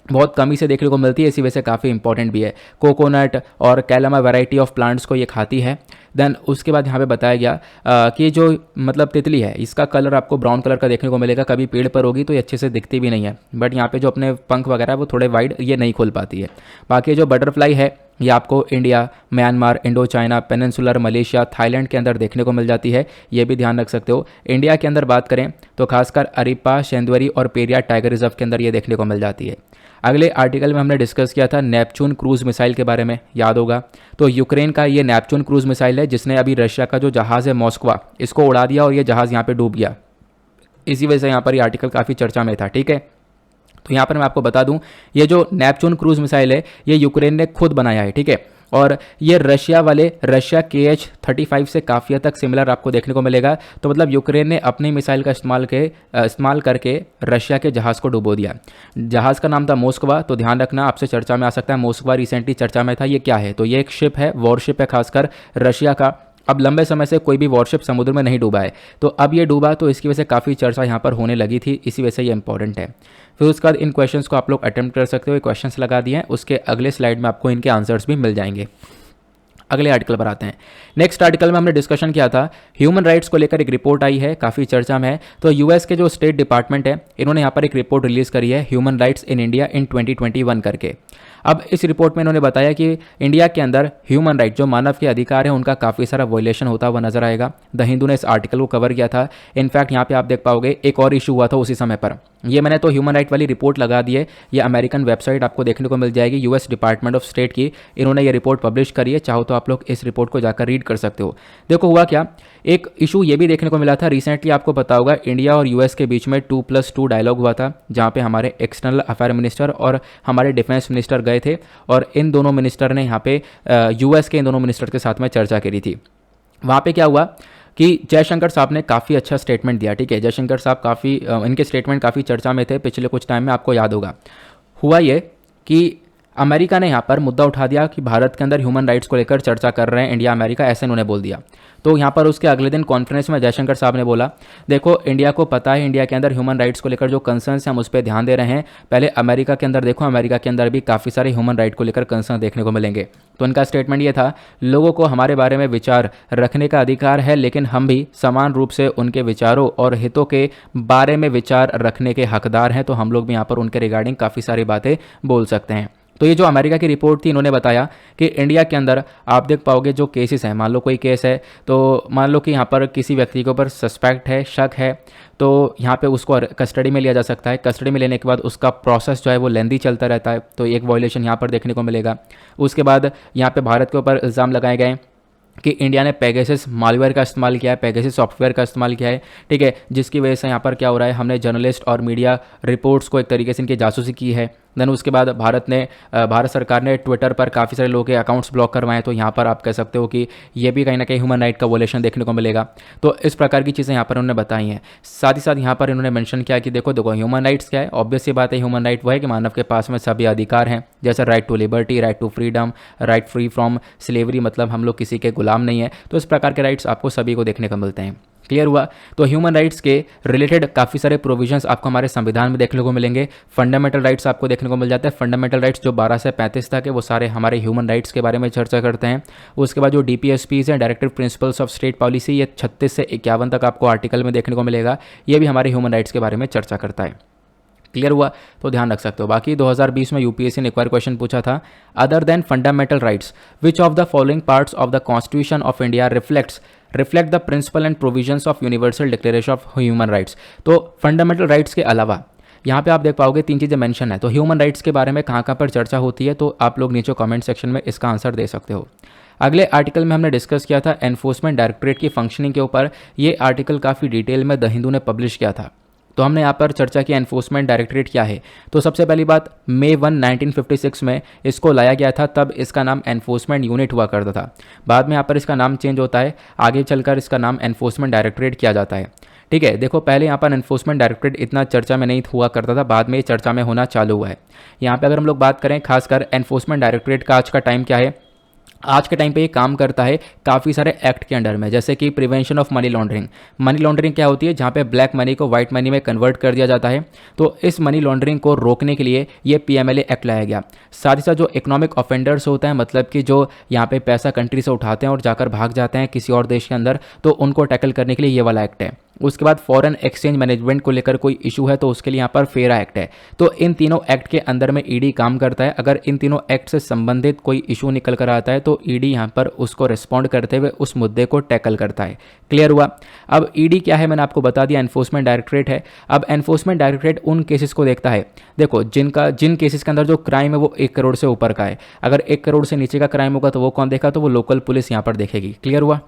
बहुत कमी से देखने को मिलती है, इसी वजह से काफ़ी इंपॉर्टेंट भी है। कोकोनट और कैलमा वैरायटी ऑफ प्लांट्स को ये खाती है। देन उसके बाद यहाँ पे बताया गया कि जो मतलब तितली है इसका कलर आपको ब्राउन कलर का देखने को मिलेगा, कभी पेड़ पर होगी तो ये अच्छे से दिखती भी नहीं है, बट यहाँ पे जो अपने पंख वगैरह है वो थोड़े वाइड ये नहीं खोल पाती है। बाकी जो बटरफ्लाई है ये आपको India, Myanmar, Indo China, peninsular Malaysia, Thailand के अंदर देखने को मिल जाती है, ये भी ध्यान रख सकते हो। इंडिया के अंदर बात करें तो खासकर अरिप्पा, शेंदवरी और पेरियार टाइगर रिजर्व के अंदर ये देखने को मिल जाती है। अगले आर्टिकल में हमने डिस्कस किया था नेपच्यून क्रूज मिसाइल के बारे में, याद होगा। तो यूक्रेन का ये नेपच्यून क्रूज मिसाइल है जिसने अभी रशिया का जो जहाज़ है मॉस्कवा इसको उड़ा दिया और ये जहाज़ यहाँ पे डूब गया, इसी वजह से यहाँ पर ये आर्टिकल काफ़ी चर्चा में था। ठीक है, तो यहाँ पर मैं आपको बता दूं ये जो नेपच्यून क्रूज मिसाइल है ये यूक्रेन ने खुद बनाया है। ठीक है, और ये रशिया KH-35 से काफ़ी हद तक सिमिलर आपको देखने को मिलेगा। तो मतलब यूक्रेन ने अपनी मिसाइल का इस्तेमाल करके रशिया के जहाज़ को डुबो दिया। जहाज़ का नाम था मोस्कवा, तो ध्यान रखना आपसे चर्चा में आ सकता है, मोस्कवा रिसेंटली चर्चा में था। ये क्या है, तो ये एक शिप है, वॉरशिप है खासकर रशिया का। अब लंबे समय से कोई भी वॉरशिप समुद्र में नहीं डूबा है, तो अब ये डूबा तो इसकी वजह से काफ़ी चर्चा यहाँ पर होने लगी थी, इसी वजह से ये इंपॉर्टेंट है। फिर उसके बाद इन क्वेश्चंस को आप लोग अटेम्प्ट कर सकते हो, ये क्वेश्चंस लगा दिए हैं, उसके अगले स्लाइड में आपको इनके आंसर्स भी मिल जाएंगे। अगले आर्टिकल पर आते हैं। नेक्स्ट आर्टिकल में हमने डिस्कशन किया था ह्यूमन राइट्स को लेकर एक रिपोर्ट आई है, काफ़ी चर्चा में है। तो यूएस के जो स्टेट डिपार्टमेंट है इन्होंने यहाँ पर एक रिपोर्ट रिलीज़ करी है human rights in India in 2021 करके। अब इस रिपोर्ट में इन्होंने बताया कि इंडिया के अंदर ह्यूमन राइट जो मानव के अधिकार है उनका काफ़ी सारा वायलेशन होता हुआ नजर आएगा। द हिंदू ने इस आर्टिकल को कवर किया था। इनफैक्ट यहाँ पे आप देख पाओगे एक और इशू हुआ था उसी समय पर। ये मैंने तो ह्यूमन राइट वाली रिपोर्ट लगा दी है, ये अमेरिकन वेबसाइट आपको देखने को मिल जाएगी, यूएस डिपार्टमेंट ऑफ स्टेट की, इन्होंने ये रिपोर्ट पब्लिश करी है। चाहो तो आप लोग इस रिपोर्ट को जाकर रीड कर सकते हो। देखो हुआ क्या, एक इशू ये भी देखने को मिला था रिसेंटली, आपको पता होगा इंडिया और यूएस के बीच में 2+2 डायलॉग हुआ था, जहाँ पे हमारे एक्सटर्नल अफेयर मिनिस्टर और हमारे डिफेंस मिनिस्टर गए थे और इन दोनों मिनिस्टर ने यहाँ पे यूएस के इन दोनों मिनिस्टर के साथ में चर्चा करी थी। वहाँ पे क्या हुआ कि जयशंकर साहब ने काफ़ी अच्छा स्टेटमेंट दिया। ठीक है, जयशंकर साहब काफ़ी इनके स्टेटमेंट काफ़ी चर्चा में थे पिछले कुछ टाइम में, आपको याद होगा। हुआ ये कि अमेरिका ने यहाँ पर मुद्दा उठा दिया कि भारत के अंदर ह्यूमन राइट्स को लेकर चर्चा कर रहे हैं इंडिया अमेरिका, ऐसे उन्होंने बोल दिया। तो यहाँ पर उसके अगले दिन कॉन्फ्रेंस में जयशंकर साहब ने बोला, देखो इंडिया को पता है इंडिया के अंदर ह्यूमन राइट्स को लेकर जो कंसर्न्स हैं हम उस पर ध्यान दे रहे हैं। पहले अमेरिका के अंदर देखो, अमेरिका के अंदर भी काफ़ी सारे ह्यूमन राइट को लेकर कंसर्न देखने को मिलेंगे। तो उनका स्टेटमेंट ये था, लोगों को हमारे बारे में विचार रखने का अधिकार है, लेकिन हम भी समान रूप से उनके विचारों और हितों के बारे में विचार रखने के हकदार हैं। तो हम लोग भी यहाँ पर उनके रिगार्डिंग काफ़ी सारी बातें बोल सकते हैं। तो ये जो अमेरिका की रिपोर्ट थी, इन्होंने बताया कि इंडिया के अंदर आप देख पाओगे जो केसेस हैं, मान लो कोई केस है, तो मान लो कि यहाँ पर किसी व्यक्ति के ऊपर सस्पेक्ट है, शक है, तो यहाँ पे उसको कस्टडी में लिया जा सकता है। कस्टडी में लेने के बाद उसका प्रोसेस जो है वो लेंदी चलता रहता है, तो एक वायलेशन यहाँ पर देखने को मिलेगा। उसके बाद यहाँ पे भारत के ऊपर इल्ज़ाम लगाए गए कि इंडिया ने पेगासस मालवेयर का इस्तेमाल किया है, पेगासस सॉफ्टवेयर का इस्तेमाल किया है। ठीक है, जिसकी वजह से यहाँ पर क्या हो रहा है, हमने जर्नलिस्ट और मीडिया रिपोर्ट्स को एक तरीके से इनकी जासूसी की है। देन उसके बाद भारत सरकार ने ट्विटर पर काफ़ी सारे लोगों के अकाउंट्स ब्लॉक करवाए। तो यहाँ पर आप कह सकते हो कि ये भी कहीं ना कहीं ह्यूमन राइट का वायलेशन देखने को मिलेगा। तो इस प्रकार की चीज़ें यहाँ पर उन्होंने बताई हैं। साथ ही साथ यहाँ पर इन्होंने मेंशन किया कि देखो ह्यूमन राइट्स क्या है, ऑब्वियस सी बात है, ह्यूमन राइट वो है कि मानव के पास में सभी अधिकार हैं, जैसे right to liberty, right to freedom, right free from slavery, मतलब हम लोग किसी के गुलाम नहीं है। तो इस प्रकार के राइट्स आपको सभी को देखने को मिलते हैं। क्लियर हुआ। तो ह्यूमन राइट्स के रिलेटेड काफ़ी सारे प्रोविजंस आपको हमारे संविधान में देखने को मिलेंगे। फंडामेंटल राइट्स आपको देखने को मिल जाता है। फंडामेंटल राइट्स जो 12 से 35 तक है वो सारे हमारे ह्यूमन राइट्स के बारे में चर्चा करते हैं। उसके बाद जो DPSPs हैं, directive principles of state policy, ये 36 से 51 तक आपको आर्टिकल में देखने को मिलेगा। ये भी हमारे ह्यूमन राइट्स के बारे में चर्चा करता है। क्लियर हुआ, तो ध्यान रख सकते हो। बाकी 2020 में UPSC ने एक बार क्वेश्चन पूछा था, other than fundamental rights which of the following parts of the constitution of India reflect the principle and provisions of universal declaration of human rights. तो फंडामेंटल राइट्स के अलावा यहाँ पे आप देख पाओगे 3 चीज़ें मेंशन है। तो ह्यूमन राइट्स के बारे में कहाँ कहाँ पर चर्चा होती है, तो आप लोग नीचे कमेंट सेक्शन में इसका आंसर दे सकते हो। अगले आर्टिकल में हमने डिस्कस किया था एनफोर्समेंट डायरेक्टरेट की फंक्शनिंग के ऊपर। ये आर्टिकल काफ़ी डिटेल में द हिंदू ने पब्लिश किया था। तो हमने यहाँ पर चर्चा की एनफोर्समेंट डायरेक्टरेट क्या है। तो सबसे पहली बात, मई 1, 1956 में इसको लाया गया था। तब इसका नाम एनफोर्समेंट यूनिट हुआ करता था। बाद में यहाँ पर इसका नाम चेंज होता है, आगे चलकर इसका नाम एनफोर्समेंट डायरेक्टरेट किया जाता है। ठीक है, देखो पहले यहाँ पर एनफोर्समेंट डायरेक्टरेट इतना चर्चा में नहीं हुआ करता था, बाद में ये चर्चा में होना चालू हुआ है। यहाँ पे अगर हम लोग बात करें खासकर एनफोर्समेंट डायरेक्टरेट का आज का टाइम क्या है, आज के टाइम पे ये काम करता है काफ़ी सारे एक्ट के अंडर में, जैसे कि prevention of money laundering. Money laundering क्या होती है, जहाँ पे ब्लैक मनी को वाइट मनी में कन्वर्ट कर दिया जाता है। तो इस मनी लॉन्ड्रिंग को रोकने के लिए ये PMLA एक्ट लाया गया। साथ ही साथ जो इकोनॉमिक ऑफेंडर्स होते हैं, मतलब कि जो यहाँ पे पैसा कंट्री से उठाते हैं और जाकर भाग जाते हैं किसी और देश के अंदर, तो उनको टैकल करने के लिए ये वाला एक्ट है। उसके बाद फॉरेन एक्सचेंज मैनेजमेंट को लेकर कोई इशू है तो उसके लिए यहाँ पर फेरा एक्ट है। तो इन तीनों एक्ट के अंदर में ईडी काम करता है। अगर इन तीनों एक्ट से संबंधित कोई इशू निकल कर आता है तो ईडी यहाँ पर उसको रिस्पॉन्ड करते हुए उस मुद्दे को टैकल करता है। क्लियर हुआ। अब ईडी क्या है मैंने आपको बता दिया, एनफोर्समेंट डायरेक्टरेट है। अब एनफोर्समेंट डायरेक्टरेट उन केसेस को देखता है, देखो जिन केसेस के अंदर जो क्राइम है वो 1 करोड़ से ऊपर का है। अगर 1 करोड़ से नीचे का क्राइम होगा तो वो कौन देखा, तो वो लोकल पुलिस यहाँ पर देखेगी। क्लियर हुआ।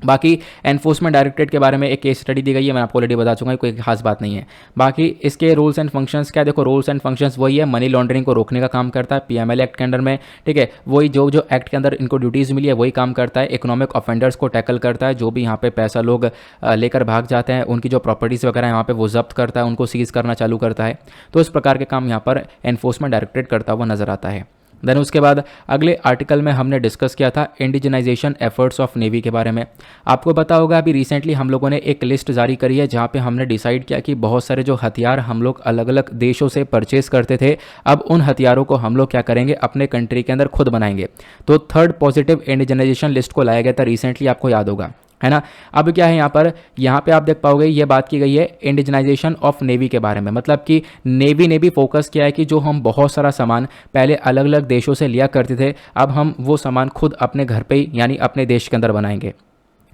बाकी एनफोर्समेंट डायरेक्टरेट के बारे में एक केस स्टडी दी गई है, मैं आपको ऑलरेडी बता चुका हूँ, कोई खास बात नहीं है। बाकी इसके रूल्स एंड फंक्शंस क्या है, देखो रूल्स एंड फंक्शंस वही है, मनी लॉन्ड्रिंग को रोकने का काम करता है PMLA एक्ट के अंडर में। ठीक है, वही जो एक्ट के अंदर इनको ड्यूटीज़ मिली है वही काम करता है। इकोनॉमिक ऑफेंडर्स को टैकल करता है, जो भी यहाँ पे पैसा लोग लेकर भाग जाते हैं, उनकी जो प्रॉपर्टीज़ वगैरह यहाँ पे वो जब्त करता है, उनको सीज करना चालू करता है। तो इस प्रकार के काम यहाँ पर एनफोर्समेंट डायरेक्टरेट करता हुआ नजर आता है। देन उसके बाद अगले आर्टिकल में हमने डिस्कस किया था इंडिजिनाइजेशन एफर्ट्स ऑफ नेवी के बारे में। आपको पता होगा अभी रिसेंटली हम लोगों ने एक लिस्ट जारी करी है जहां पे हमने डिसाइड किया कि बहुत सारे जो हथियार हम लोग अलग अलग देशों से परचेज करते थे, अब उन हथियारों को हम लोग क्या करेंगे, अपने कंट्री के अंदर खुद बनाएंगे। तो 3rd पॉजिटिव इंडिजिनाइजेशन लिस्ट को लाया गया था रिसेंटली, आपको याद होगा, है ना। अब क्या है यहाँ पे आप देख पाओगे ये बात की गई है इंडिजिनाइजेशन ऑफ नेवी के बारे में। मतलब कि नेवी ने भी फोकस किया है कि जो हम बहुत सारा सामान पहले अलग अलग देशों से लिया करते थे, अब हम वो सामान खुद अपने घर पे ही यानी अपने देश के अंदर बनाएंगे।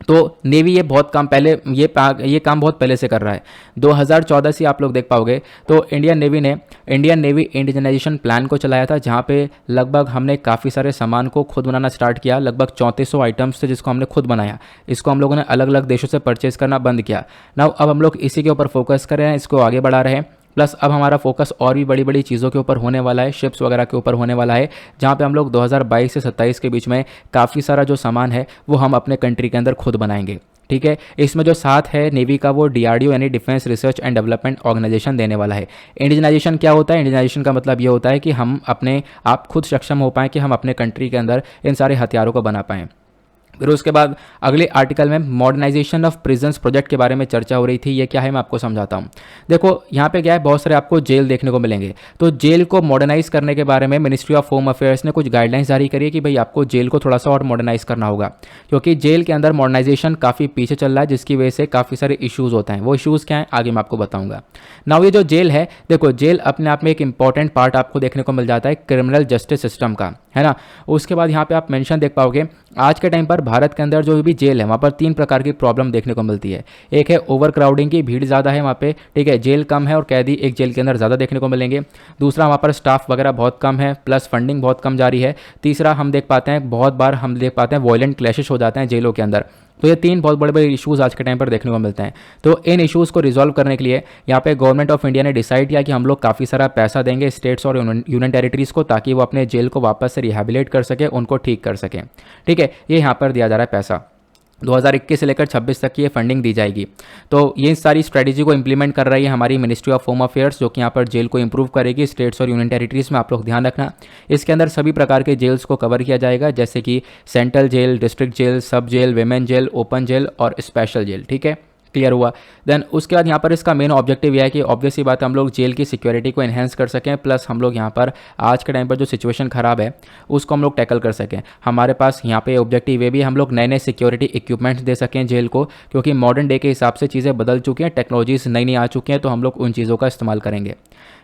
तो नेवी ये बहुत काम पहले ये काम बहुत पहले से कर रहा है। 2014 से आप लोग देख पाओगे तो इंडियन नेवी इंडिजिनाइजेशन प्लान को चलाया था, जहाँ पे लगभग हमने काफ़ी सारे सामान को खुद बनाना स्टार्ट किया। लगभग 3400 आइटम्स थे जिसको हमने खुद बनाया। इसको हम लोगों ने अलग अलग देशों से परचेज करना बंद किया। नाउ अब हम लोग इसी के ऊपर फोकस कर रहे हैं, इसको आगे बढ़ा रहे हैं। प्लस अब हमारा फोकस और भी बड़ी बड़ी चीज़ों के ऊपर होने वाला है, शिप्स वगैरह के ऊपर होने वाला है, जहाँ पे हम लोग 2022 से 27 के बीच में काफ़ी सारा जो सामान है वो हम अपने कंट्री के अंदर खुद बनाएंगे। ठीक है, इसमें जो साथ है नेवी का वो DRDO यानी defence research and development organisation देने वाला है। इंडिजिनाइजेशन क्या होता है, इंडिजिनाइजेशन का मतलब ये होता है कि हम अपने आप खुद सक्षम हो पाएँ कि हम अपने कंट्री के अंदर इन सारे हथियारों को बना पाएँ। फिर उसके बाद अगले आर्टिकल में मॉडर्नाइजेशन ऑफ प्रिजन्स प्रोजेक्ट के बारे में चर्चा हो रही थी। ये क्या है मैं आपको समझाता हूँ। देखो यहाँ पे क्या है, बहुत सारे आपको जेल देखने को मिलेंगे। तो जेल को मॉडर्नाइज करने के बारे में मिनिस्ट्री ऑफ होम अफेयर्स ने कुछ गाइडलाइंस जारी करी है कि भाई आपको जेल को थोड़ा सा और मॉडर्नाइज करना होगा, क्योंकि जेल के अंदर मॉडर्नाइजेशन काफ़ी पीछे चल रहा है, जिसकी वजह से काफ़ी सारे इशूज़ होते हैं। वो इशूज़ क्या हैं आगे मैं आपको बताऊँगा। नाउ ये जो जेल है, देखो जेल अपने आप में एक इंपॉर्टेंट पार्ट आपको देखने को मिल जाता है क्रिमिनल जस्टिस सिस्टम का, है ना। उसके बाद यहाँ पे आप मेंशन देख पाओगे आज के टाइम पर भारत के अंदर जो भी जेल है वहाँ पर 3 प्रकार की प्रॉब्लम देखने को मिलती है। एक है ओवर क्राउडिंग की, भीड़ ज़्यादा है वहाँ पे, ठीक है, जेल कम है और कैदी एक जेल के अंदर ज़्यादा देखने को मिलेंगे। दूसरा वहाँ पर स्टाफ वगैरह बहुत कम है, प्लस फंडिंग बहुत कम जारी है। तीसरा हम देख पाते हैं बहुत बार हम देख पाते हैं वॉयलेंट क्लैशेस हो जाते हैं जेलों के अंदर। तो ये 3 बहुत बड़े बड़े इशूज़ आज के टाइम पर देखने को मिलते हैं। तो इन इशूज़ को रिजॉल्व करने के लिए यहाँ पे गवर्नमेंट ऑफ इंडिया ने डिसाइड किया कि हम लोग काफ़ी सारा पैसा देंगे स्टेट्स और यूनियन टेरिटरीज़ को, ताकि वो अपने जेल को वापस से रिहेबिलिटेट कर सके, उनको ठीक कर सकें। ठीक है, ये यहाँ पर दिया जा रहा है पैसा। 2021 से लेकर 26 तक की ये फंडिंग दी जाएगी। तो ये सारी स्ट्रेटजी को इंप्लीमेंट कर रही है हमारी मिनिस्ट्री ऑफ होम अफेयर्स, जो कि यहाँ पर जेल को इंप्रूव करेगी स्टेट्स और यूनियन टेरिटरीज में। आप लोग ध्यान रखना, इसके अंदर सभी प्रकार के जेल्स को कवर किया जाएगा, जैसे कि central jail, district jail, sub jail, women jail, open jail और स्पेशल जेल। ठीक है, क्लियर हुआ। देन उसके बाद यहाँ पर इसका मेन ऑब्जेक्टिव यह है कि ऑब्वियस ही बात है हम लोग जेल की सिक्योरिटी को एनहेंस कर सकें, प्लस हम लोग यहाँ पर आज के टाइम पर जो सिचुएशन ख़राब है उसको हम लोग टैकल कर सकें। हमारे पास यहाँ पे ऑब्जेक्टिव ये भी हम लोग नए नए सिक्योरिटी इक्विपमेंट्स दे सकें जेल को, क्योंकि मॉडर्न डे के हिसाब से चीज़ें बदल चुकी हैं, टेक्नोलॉजीज नई नई आ चुकी हैं, तो हम लोग उन चीज़ों का इस्तेमाल करेंगे।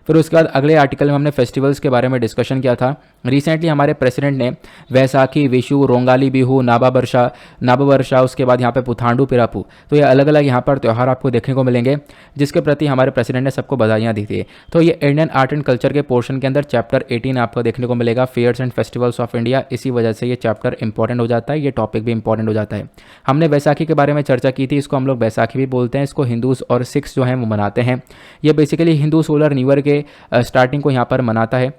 फिर उसके बाद अगले आर्टिकल में हमने फेस्टिवल्स के बारे में डिस्कशन किया था। रिसेंटली हमारे प्रेसिडेंट ने वैसाखी, विशु, रोंगाली बिहू, नाबाबरशा, उसके बाद यहाँ पे पुथांडू पिरापू, तो ये अलग अलग यहाँ पर त्यौहार आपको देखने को मिलेंगे जिसके प्रति हमारे प्रेसिडेंट ने सबको बधाइयाँ दी थी। तो ये इंडियन आर्ट एंड कल्चर के पोर्शन के अंदर चैप्टर 18 आपको देखने को मिलेगा, fairs and festivals of India. इसी वजह से ये चैप्टर इंपॉर्टेंट हो जाता है, ये टॉपिक भी इंपॉर्टेंट हो जाता है। हमने वैसाखी के बारे में चर्चा की थी, इसको हम लोग बैसाखी भी बोलते हैं, इसको हिंदूज और सिख्स जो हैं वो मनाते हैं। ये basically Hindu solar new year के स्टार्टिंग को यहाँ पर मनाता है,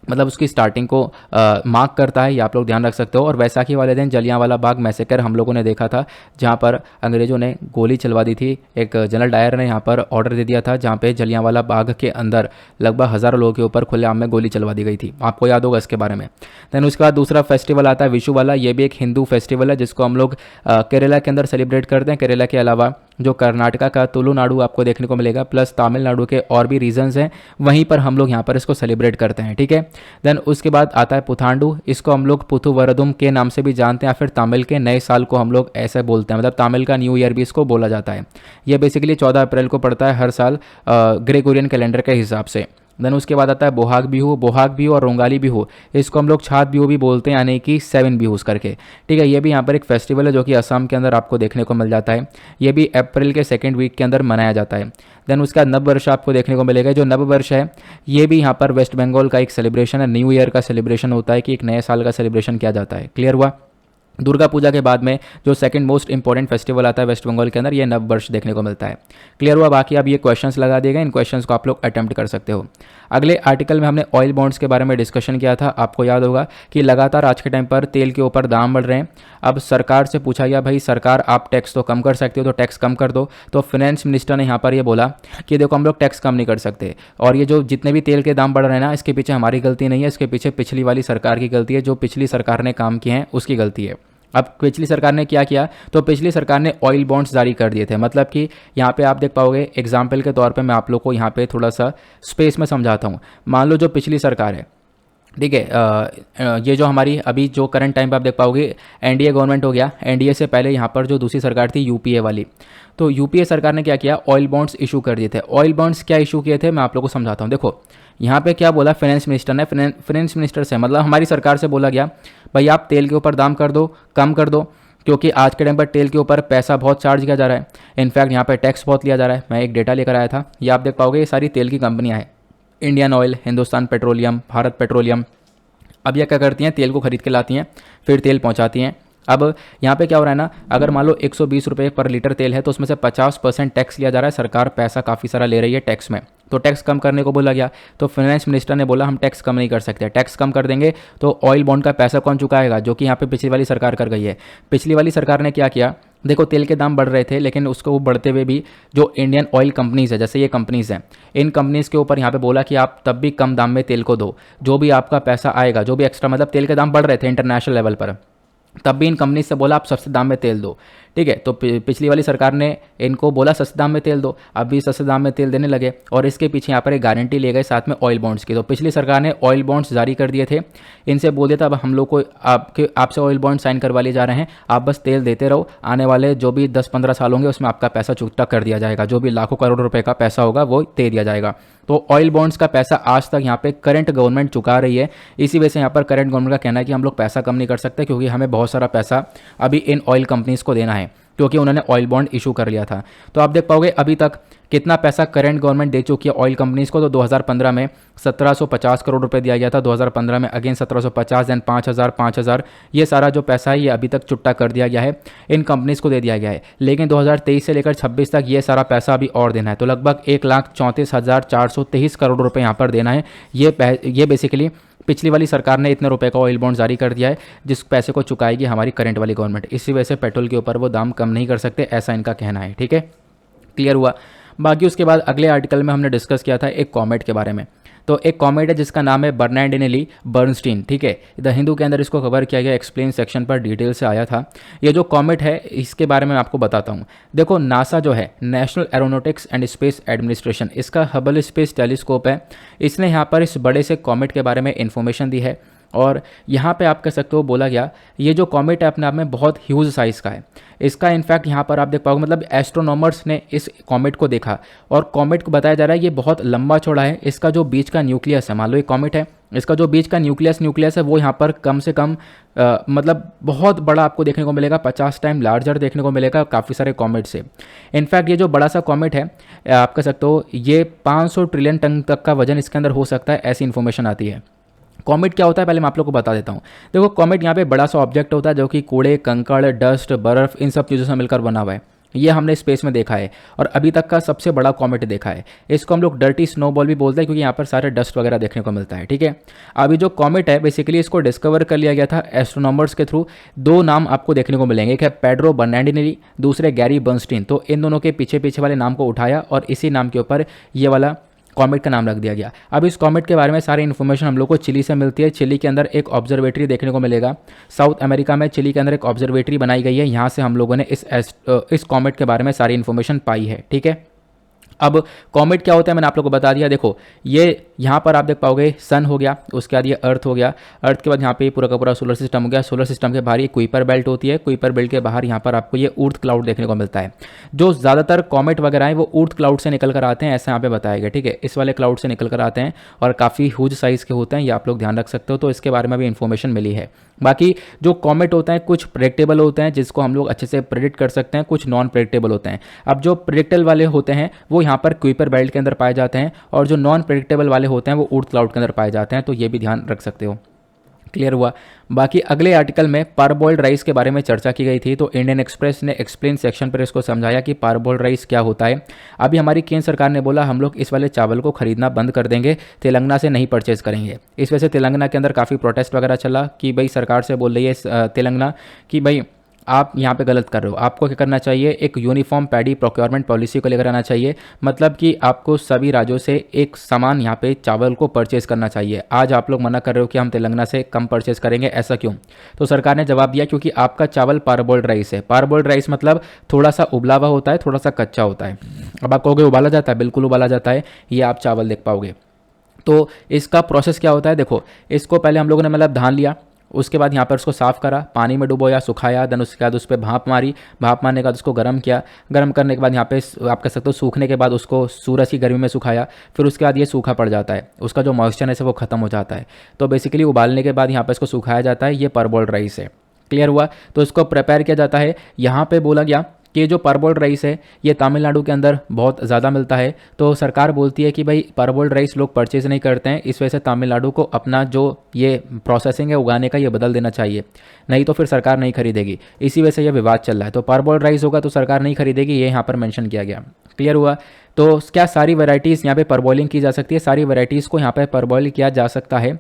मतलब उसकी स्टार्टिंग को मार्क करता है, ये आप लोग ध्यान रख सकते हो। और वैसाखी वाले दिन जलियांवाला बाग मैसेकर हम लोगों ने देखा था, जहाँ पर अंग्रेज़ों ने गोली चलवा दी थी। एक जनरल डायर ने यहाँ पर ऑर्डर दे दिया था, जहाँ पे जलियांवाला बाग के अंदर लगभग हज़ारों लोगों के ऊपर खुलेआम में गोली चलवा दी गई थी, आपको याद होगा इसके बारे में। दैन उसके बाद दूसरा फेस्टिवल आता है विशु वाला, ये भी एक हिंदू फेस्टिवल है जिसको हम लोग केरला के अंदर सेलिब्रेट करते हैं। केरला के अलावा जो कर्नाटका का तुलुनाडु आपको देखने को मिलेगा, प्लस तमिलनाडु के और भी रीजन्स हैं, वहीं पर हम लोग यहाँ पर इसको सेलिब्रेट करते हैं, ठीक है। देन उसके बाद आता है पुथांडु, इसको हम लोग पुथुवरदुम के नाम से भी जानते हैं, फिर तमिल के नए साल को हम लोग ऐसे बोलते हैं, मतलब तमिल का न्यू ईयर भी इसको बोला जाता है। यह बेसिकली 14 अप्रैल को पड़ता है हर साल ग्रेगोरियन कैलेंडर के हिसाब से। देन उसके बाद आता है बोहाग बिहू और रोंगाली बिहू, इसको हम लोग छात बिहू भी बोलते हैं, यानी कि 7 बिहूज करके, ठीक है। ये भी यहाँ पर एक फेस्टिवल है जो कि असम के अंदर आपको देखने को मिल जाता है। ये भी अप्रैल के 2nd वीक के अंदर मनाया जाता है। देन उसके बाद नववर्ष आपको देखने को मिलेगा। जो नववर्ष है ये भी यहाँ पर वेस्ट बंगाल का एक सेलिब्रेशन है, न्यू ईयर का सेलिब्रेशन होता है कि एक नए साल का सेलिब्रेशन किया जाता है, क्लियर हुआ। दुर्गा पूजा के बाद में जो सेकंड मोस्ट इंपॉर्टेंट फेस्टिवल आता है वेस्ट बंगाल के अंदर, ये नववर्ष देखने को मिलता है, क्लियर हुआ। बाकी अब ये क्वेश्चंस लगा दिए गए, इन क्वेश्चंस को आप लोग अटेम्प्ट कर सकते हो। अगले आर्टिकल में हमने ऑयल बॉन्ड्स के बारे में डिस्कशन किया था। आपको याद होगा कि लगातार आज के टाइम पर तेल के ऊपर दाम बढ़ रहे हैं। अब सरकार से पूछा गया, भाई सरकार आप टैक्स तो कम कर सकते हो तो टैक्स कम कर दो। तो फाइनेंस मिनिस्टर ने यहाँ पर ये बोला कि देखो हम लोग टैक्स कम नहीं कर सकते, और ये जो जितने भी तेल के दाम बढ़ रहे हैं ना, इसके पीछे हमारी गलती नहीं है, इसके पीछे पिछली वाली सरकार की गलती है, जो पिछली सरकार ने काम किए हैं उसकी गलती है। अब पिछली सरकार ने क्या किया, तो पिछली सरकार ने ऑयल बॉन्ड्स जारी कर दिए थे। मतलब कि यहाँ पे आप देख पाओगे, एग्जाम्पल के तौर पे मैं आप लोग को यहाँ पे थोड़ा सा स्पेस में समझाता हूँ। मान लो जो पिछली सरकार है, ठीक है, ये जो हमारी अभी जो करंट टाइम पे आप देख पाओगे एनडीए गवर्नमेंट हो गया। एनडीए से पहले यहाँ पर जो दूसरी सरकार थी यूपीए वाली, तो यूपीए सरकार ने क्या किया, ऑयल बॉन्ड्स इशू कर दिए थे। ऑयल बॉन्ड्स क्या इशू किए थे, मैं आप लोग को समझाता हूँ। देखो यहाँ पे क्या बोला फाइनेंस मिनिस्टर ने, फाइनेंस मिनिस्टर से मतलब हमारी सरकार से बोला गया, भाई आप तेल के ऊपर दाम कर दो, कम कर दो, क्योंकि आज के टाइम पर तेल के ऊपर पैसा बहुत चार्ज किया जा रहा है। इनफैक्ट यहाँ पर टैक्स बहुत लिया जा रहा है। मैं एक डेटा लेकर आया था, ये आप देख पाओगे, ये सारी तेल की कंपनियाँ हैं, Indian oil, Hindustan petroleum, Bharat petroleum. अब ये क्या करती हैं, तेल को खरीद के लाती हैं, फिर तेल पहुंचाती हैं। अब यहाँ पे क्या हो रहा है ना, अगर मान लो 120 रुपये पर लीटर तेल है तो उसमें से 50% टैक्स लिया जा रहा है। सरकार पैसा काफ़ी सारा ले रही है टैक्स में, तो टैक्स कम करने को बोला गया। तो फाइनेंस मिनिस्टर ने बोला हम टैक्स कम नहीं कर सकते, टैक्स कम कर देंगे तो ऑयल बॉन्ड का पैसा कौन चुकाएगा, जो कि यहाँ पे पिछली वाली सरकार कर गई है। पिछली वाली सरकार ने क्या किया, देखो तेल के दाम बढ़ रहे थे, लेकिन उसको वो बढ़ते हुए भी जो इंडियन ऑयल कंपनीज़ है, जैसे ये कंपनीज़ हैं, इन कंपनीज़ के ऊपर यहाँ पे बोला कि आप तब भी कम दाम में तेल को दो, जो भी आपका पैसा आएगा, जो भी एक्स्ट्रा, मतलब तेल के दाम बढ़ रहे थे इंटरनेशनल लेवल पर, तब भी इन कंपनी से बोला आप सस्ते दाम में तेल दो, ठीक है। तो पिछली वाली सरकार ने इनको बोला सस्ते दाम में तेल दो, अब भी सस्ते दाम में तेल देने लगे, और इसके पीछे यहाँ पर एक गारंटी ले गए साथ में ऑयल बॉन्ड्स की। तो पिछली सरकार ने ऑयल बॉन्ड्स जारी कर दिए थे, इनसे बोल दिया था अब हम लोग को आपसे ऑयल बॉन्ड साइन करवा लिए जा रहे हैं, आप बस तेल देते रहो, आने वाले जो भी 10-15 साल होंगे उसमें आपका पैसा चुकता कर दिया जाएगा, जो भी लाखों करोड़ रुपए का पैसा होगा वो दे दिया जाएगा। तो ऑयल बॉन्ड्स का पैसा आज तक यहाँ पे करंट गवर्नमेंट चुका रही है। इसी वजह से यहाँ पर करंट गवर्नमेंट का कहना है कि हम लोग पैसा कम नहीं कर सकते, क्योंकि हमें बहुत सारा पैसा अभी इन ऑयल कंपनीज़ को देना है, क्योंकि उन्होंने ऑयल बॉन्ड इशू कर लिया था। तो आप देख पाओगे अभी तक कितना पैसा करंट गवर्नमेंट दे चुकी है ऑयल कंपनीज़ को। तो 2015 में 1750 करोड़ रुपए दिया गया था, 2015 में अगेन 1750, देन 5000, ये सारा जो पैसा है ये अभी तक चुट्टा कर दिया गया है, इन कंपनीज़ को दे दिया गया है। लेकिन 2023 से लेकर 26 तक ये सारा पैसा अभी और देना है, तो लगभग 1,34,423 करोड़ रुपये यहाँ पर देना है। ये बेसिकली पिछली वाली सरकार ने इतने रुपए का ऑयल बॉन्ड जारी कर दिया है, जिस पैसे को चुकाएगी हमारी करंट वाली गवर्नमेंट। इसी वजह से पेट्रोल के ऊपर वो दाम कम नहीं कर सकते, ऐसा इनका कहना है, ठीक है, क्लियर हुआ। बाकी उसके बाद अगले आर्टिकल में हमने डिस्कस किया था एक कॉमेट के बारे में। तो एक कॉमेट है जिसका नाम है बर्नैंडिनेली बर्नस्टीन, ठीक है। द हिंदू के अंदर इसको कवर किया गया, एक्सप्लेन सेक्शन पर डिटेल से आया था। ये जो कॉमेट है इसके बारे में मैं आपको बताता हूँ। देखो नासा जो है, national aeronautics and space administration, इसका हबल स्पेस टेलीस्कोप है, इसने यहाँ पर इस बड़े से कॉमेट के बारे में इन्फॉर्मेशन दी है। और यहाँ पे आप कह सकते हो बोला गया ये जो कॉमेट है अपने आप में बहुत ह्यूज साइज़ का है। इसका इनफैक्ट यहाँ पर आप देख पाओगे, मतलब एस्ट्रोनॉमर्स ने इस कॉमेट को देखा और कॉमेट को बताया जा रहा है ये बहुत लंबा चौड़ा है। इसका जो बीच का न्यूक्लियस है, मान लो एक कॉमेट है, इसका जो बीच का न्यूक्लियस है वो यहाँ पर कम से कम मतलब बहुत बड़ा आपको देखने को मिलेगा, 50 टाइम लार्जर देखने को मिलेगा काफ़ी सारे कॉमेट से। इनफैक्ट ये जो बड़ा सा कॉमेट है आप कह सकते हो ये 500 ट्रिलियन टन तक का वजन इसके अंदर हो सकता है, ऐसी इन्फॉर्मेशन आती है। कॉमेट क्या होता है पहले मैं आप लोग को बता देता हूँ। देखो कॉमेट यहाँ पे बड़ा सा ऑब्जेक्ट होता है जो कि कूड़े, कंकड़, डस्ट, बर्फ, इन सब चीज़ों से मिलकर बना हुआ है। ये हमने स्पेस में देखा है और अभी तक का सबसे बड़ा कॉमेट देखा है। इसको हम लोग डर्टी स्नोबॉल भी बोलते हैं क्योंकि यहाँ पर सारे डस्ट वगैरह देखने को मिलता है, ठीक है। अभी जो कॉमेट है बेसिकली इसको डिस्कवर कर लिया गया था एस्ट्रोनॉमर्स के थ्रू। दो नाम आपको देखने को मिलेंगे, एक है पेड्रो बर्नैंडिनेली, दूसरे गैरी बर्नस्टीन। तो इन दोनों के पीछे पीछे वाले नाम को उठाया और इसी नाम के ऊपर ये वाला कॉमेट का नाम रख दिया गया। अब इस कॉमेट के बारे में सारी इन्फॉर्मेशन हम लोग को चिली से मिलती है। चिली के अंदर एक ऑब्जर्वेटरी देखने को मिलेगा। साउथ अमेरिका में चिली के अंदर एक ऑब्जर्वेटरी बनाई गई है, यहाँ से हम लोगों ने इस कॉमेट के बारे में सारी इन्फॉर्मेशन पाई है, ठीक है। अब कॉमेट क्या होता है मैंने आप लोगों को बता दिया। देखो ये यहाँ पर आप देख पाओगे सन हो गया, उसके बाद ये अर्थ हो गया, अर्थ के बाद यहाँ पे पूरा का पूरा सोलर सिस्टम हो गया। सोलर सिस्टम के बाहर ये कुइपर बेल्ट होती है, कुइपर बेल्ट के बाहर यहाँ पर आपको ये ऊर्थ क्लाउड देखने को मिलता है। जो ज़्यादातर कॉमेट वगैरह हैं वो ऊर्थ क्लाउड से निकल कर आते हैं, ऐसे यहाँ पे बताया गया, ठीक है। इस वाले क्लाउड से निकल कर आते हैं और काफ़ी ह्यूज साइज़ के होते हैं, ये आप लोग ध्यान रख सकते हो। तो इसके बारे में भी इन्फॉर्मेशन मिली है। बाकी जो कॉमेट होते हैं कुछ प्रेडिक्टेबल होते हैं जिसको हम लोग अच्छे से प्रेडिक्ट कर सकते हैं, कुछ नॉन प्रेडिक्टेबल होते हैं। अब जो प्रेडिक्टेबल वाले होते हैं वो यहाँ पर कुइपर बेल्ट के अंदर पाए जाते हैं और जो नॉन प्रेडिक्टेबल वाले होते हैं वो ऊर्थ क्लाउड के अंदर पाए जाते हैं। तो ये भी ध्यान रख सकते हो। क्लियर हुआ। बाकी अगले आर्टिकल में पारबॉइल्ड राइस के बारे में चर्चा की गई थी, तो इंडियन एक्सप्रेस ने एक्सप्लेन सेक्शन पर इसको समझाया कि पारबॉइल्ड राइस क्या होता है। अभी हमारी केंद्र सरकार ने बोला हम लोग इस वाले चावल को खरीदना बंद कर देंगे, तेलंगाना से नहीं परचेज करेंगे। इस वजह से तेलंगाना के अंदर काफ़ी प्रोटेस्ट वगैरह चला कि भाई सरकार से बोल रही है तेलंगाना कि भाई आप यहाँ पे गलत कर रहे हो, आपको क्या करना चाहिए, एक यूनिफॉर्म पैडी प्रोक्योरमेंट पॉलिसी को लेकर आना चाहिए। मतलब कि आपको सभी राज्यों से एक समान यहाँ पे चावल को परचेज करना चाहिए। आज आप लोग मना कर रहे हो कि हम तेलंगाना से कम परचेज करेंगे, ऐसा क्यों? तो सरकार ने जवाब दिया क्योंकि आपका चावल पारबॉइल्ड राइस है। पारबॉइल्ड राइस मतलब थोड़ा सा उबला हुआ होता है, थोड़ा सा कच्चा होता है। अब आप कहोगे उबाला जाता है, बिल्कुल उबाला जाता है, ये आप चावल देख पाओगे। तो इसका प्रोसेस क्या होता है, देखो इसको पहले हम लोगों ने मतलब धान लिया, उसके बाद यहाँ पर उसको साफ़ करा, पानी में डुबोया, सुखाया, देन उसके बाद उस पर भाप मारी, भाप मारने के बाद उसको गर्म किया, गर्म करने के बाद यहाँ पे आप कह सकते हो सूखने के बाद उसको सूरज की गर्मी में सुखाया, फिर उसके बाद ये सूखा पड़ जाता है, उसका जो मॉइस्चर है वो खत्म हो जाता है। तो बेसिकली उबालने के बाद यहाँ पर इसको सुखाया जाता है, ये पारबॉइल्ड राइस है। क्लियर हुआ। तो इसको प्रिपेयर किया जाता है। यहाँ पर बोला गया कि ये जो पारबॉइल्ड राइस है ये तमिलनाडु के अंदर बहुत ज़्यादा मिलता है। तो सरकार बोलती है कि भाई पारबॉइल्ड राइस लोग परचेज़ नहीं करते हैं, इस वजह से तमिलनाडु को अपना जो ये प्रोसेसिंग है उगाने का ये बदल देना चाहिए, नहीं तो फिर सरकार नहीं खरीदेगी। इसी वजह से यह विवाद चल रहा है। तो पारबॉइल्ड राइस होगा तो सरकार नहीं खरीदेगी, ये यहाँ पर मेंशन किया गया। क्लियर हुआ। तो क्या सारी वैरायटीज़ यहाँ पे परबॉइलिंग की जा सकती है? सारी वैरायटीज़ को यहाँ पे परबॉइल किया जा सकता है,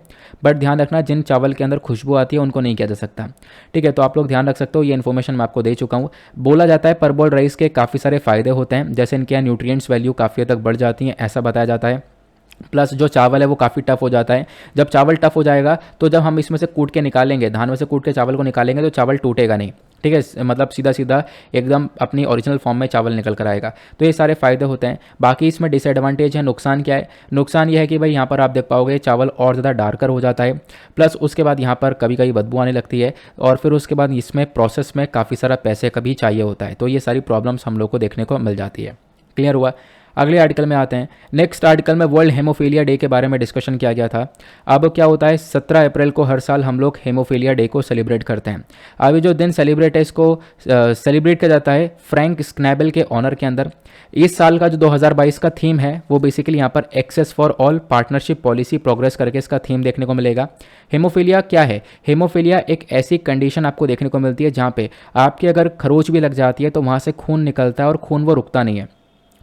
बट ध्यान रखना जिन चावल के अंदर खुशबू आती है उनको नहीं किया जा सकता, ठीक है। तो आप लोग ध्यान रख सकते हो, ये इन्फॉर्मेशन मैं आपको दे चुका हूँ। बोला जाता है परबॉइल्ड राइस के काफ़ी सारे फ़ायदे होते हैं, जैसे इनके यहाँ न्यूट्रिएंट्स वैल्यू काफ़ी हद तक बढ़ जाती हैं, ऐसा बताया जाता है। प्लस जो चावल है वो काफ़ी टफ हो जाता है। जब चावल टफ हो जाएगा तो जब हम इसमें से कूट के निकालेंगे, धान में से कूट के चावल को निकालेंगे तो चावल टूटेगा नहीं, ठीक है। मतलब सीधा सीधा एकदम अपनी ओरिजिनल फॉर्म में चावल निकल कर आएगा। तो ये सारे फ़ायदे होते हैं। बाकी इसमें डिसएडवांटेज है, नुकसान क्या है? नुकसान ये है कि भाई यहाँ पर आप देख पाओगे चावल और ज़्यादा डार्कर हो जाता है, प्लस उसके बाद यहाँ पर कभी कभी बदबू आने लगती है, और फिर उसके बाद इसमें प्रोसेस में काफ़ी सारा पैसे कभी चाहिए होता है। तो ये सारी प्रॉब्लम्स हम लोग को देखने को मिल जाती है। क्लियर हुआ। अगले आर्टिकल में आते हैं। नेक्स्ट आर्टिकल में वर्ल्ड हेमोफीलिया डे के बारे में डिस्कशन किया गया था। अब क्या होता है, 17 अप्रैल को हर साल हम लोग हेमोफीलिया डे को सेलिब्रेट करते हैं। अभी जो दिन सेलिब्रेट है इसको सेलिब्रेट किया जाता है फ्रैंक स्नैबल के ऑनर के अंदर। इस साल का जो 2022 का थीम है वो बेसिकली यहाँ पर access for all partnership policy progress करके इसका थीम देखने को मिलेगा। हेमोफीलिया क्या है? हेमोफीलिया एक ऐसी कंडीशन आपको देखने को मिलती है जहाँ पे आपकी अगर खरोच भी लग जाती है तो वहाँ से खून निकलता है और खून वो रुकता नहीं है।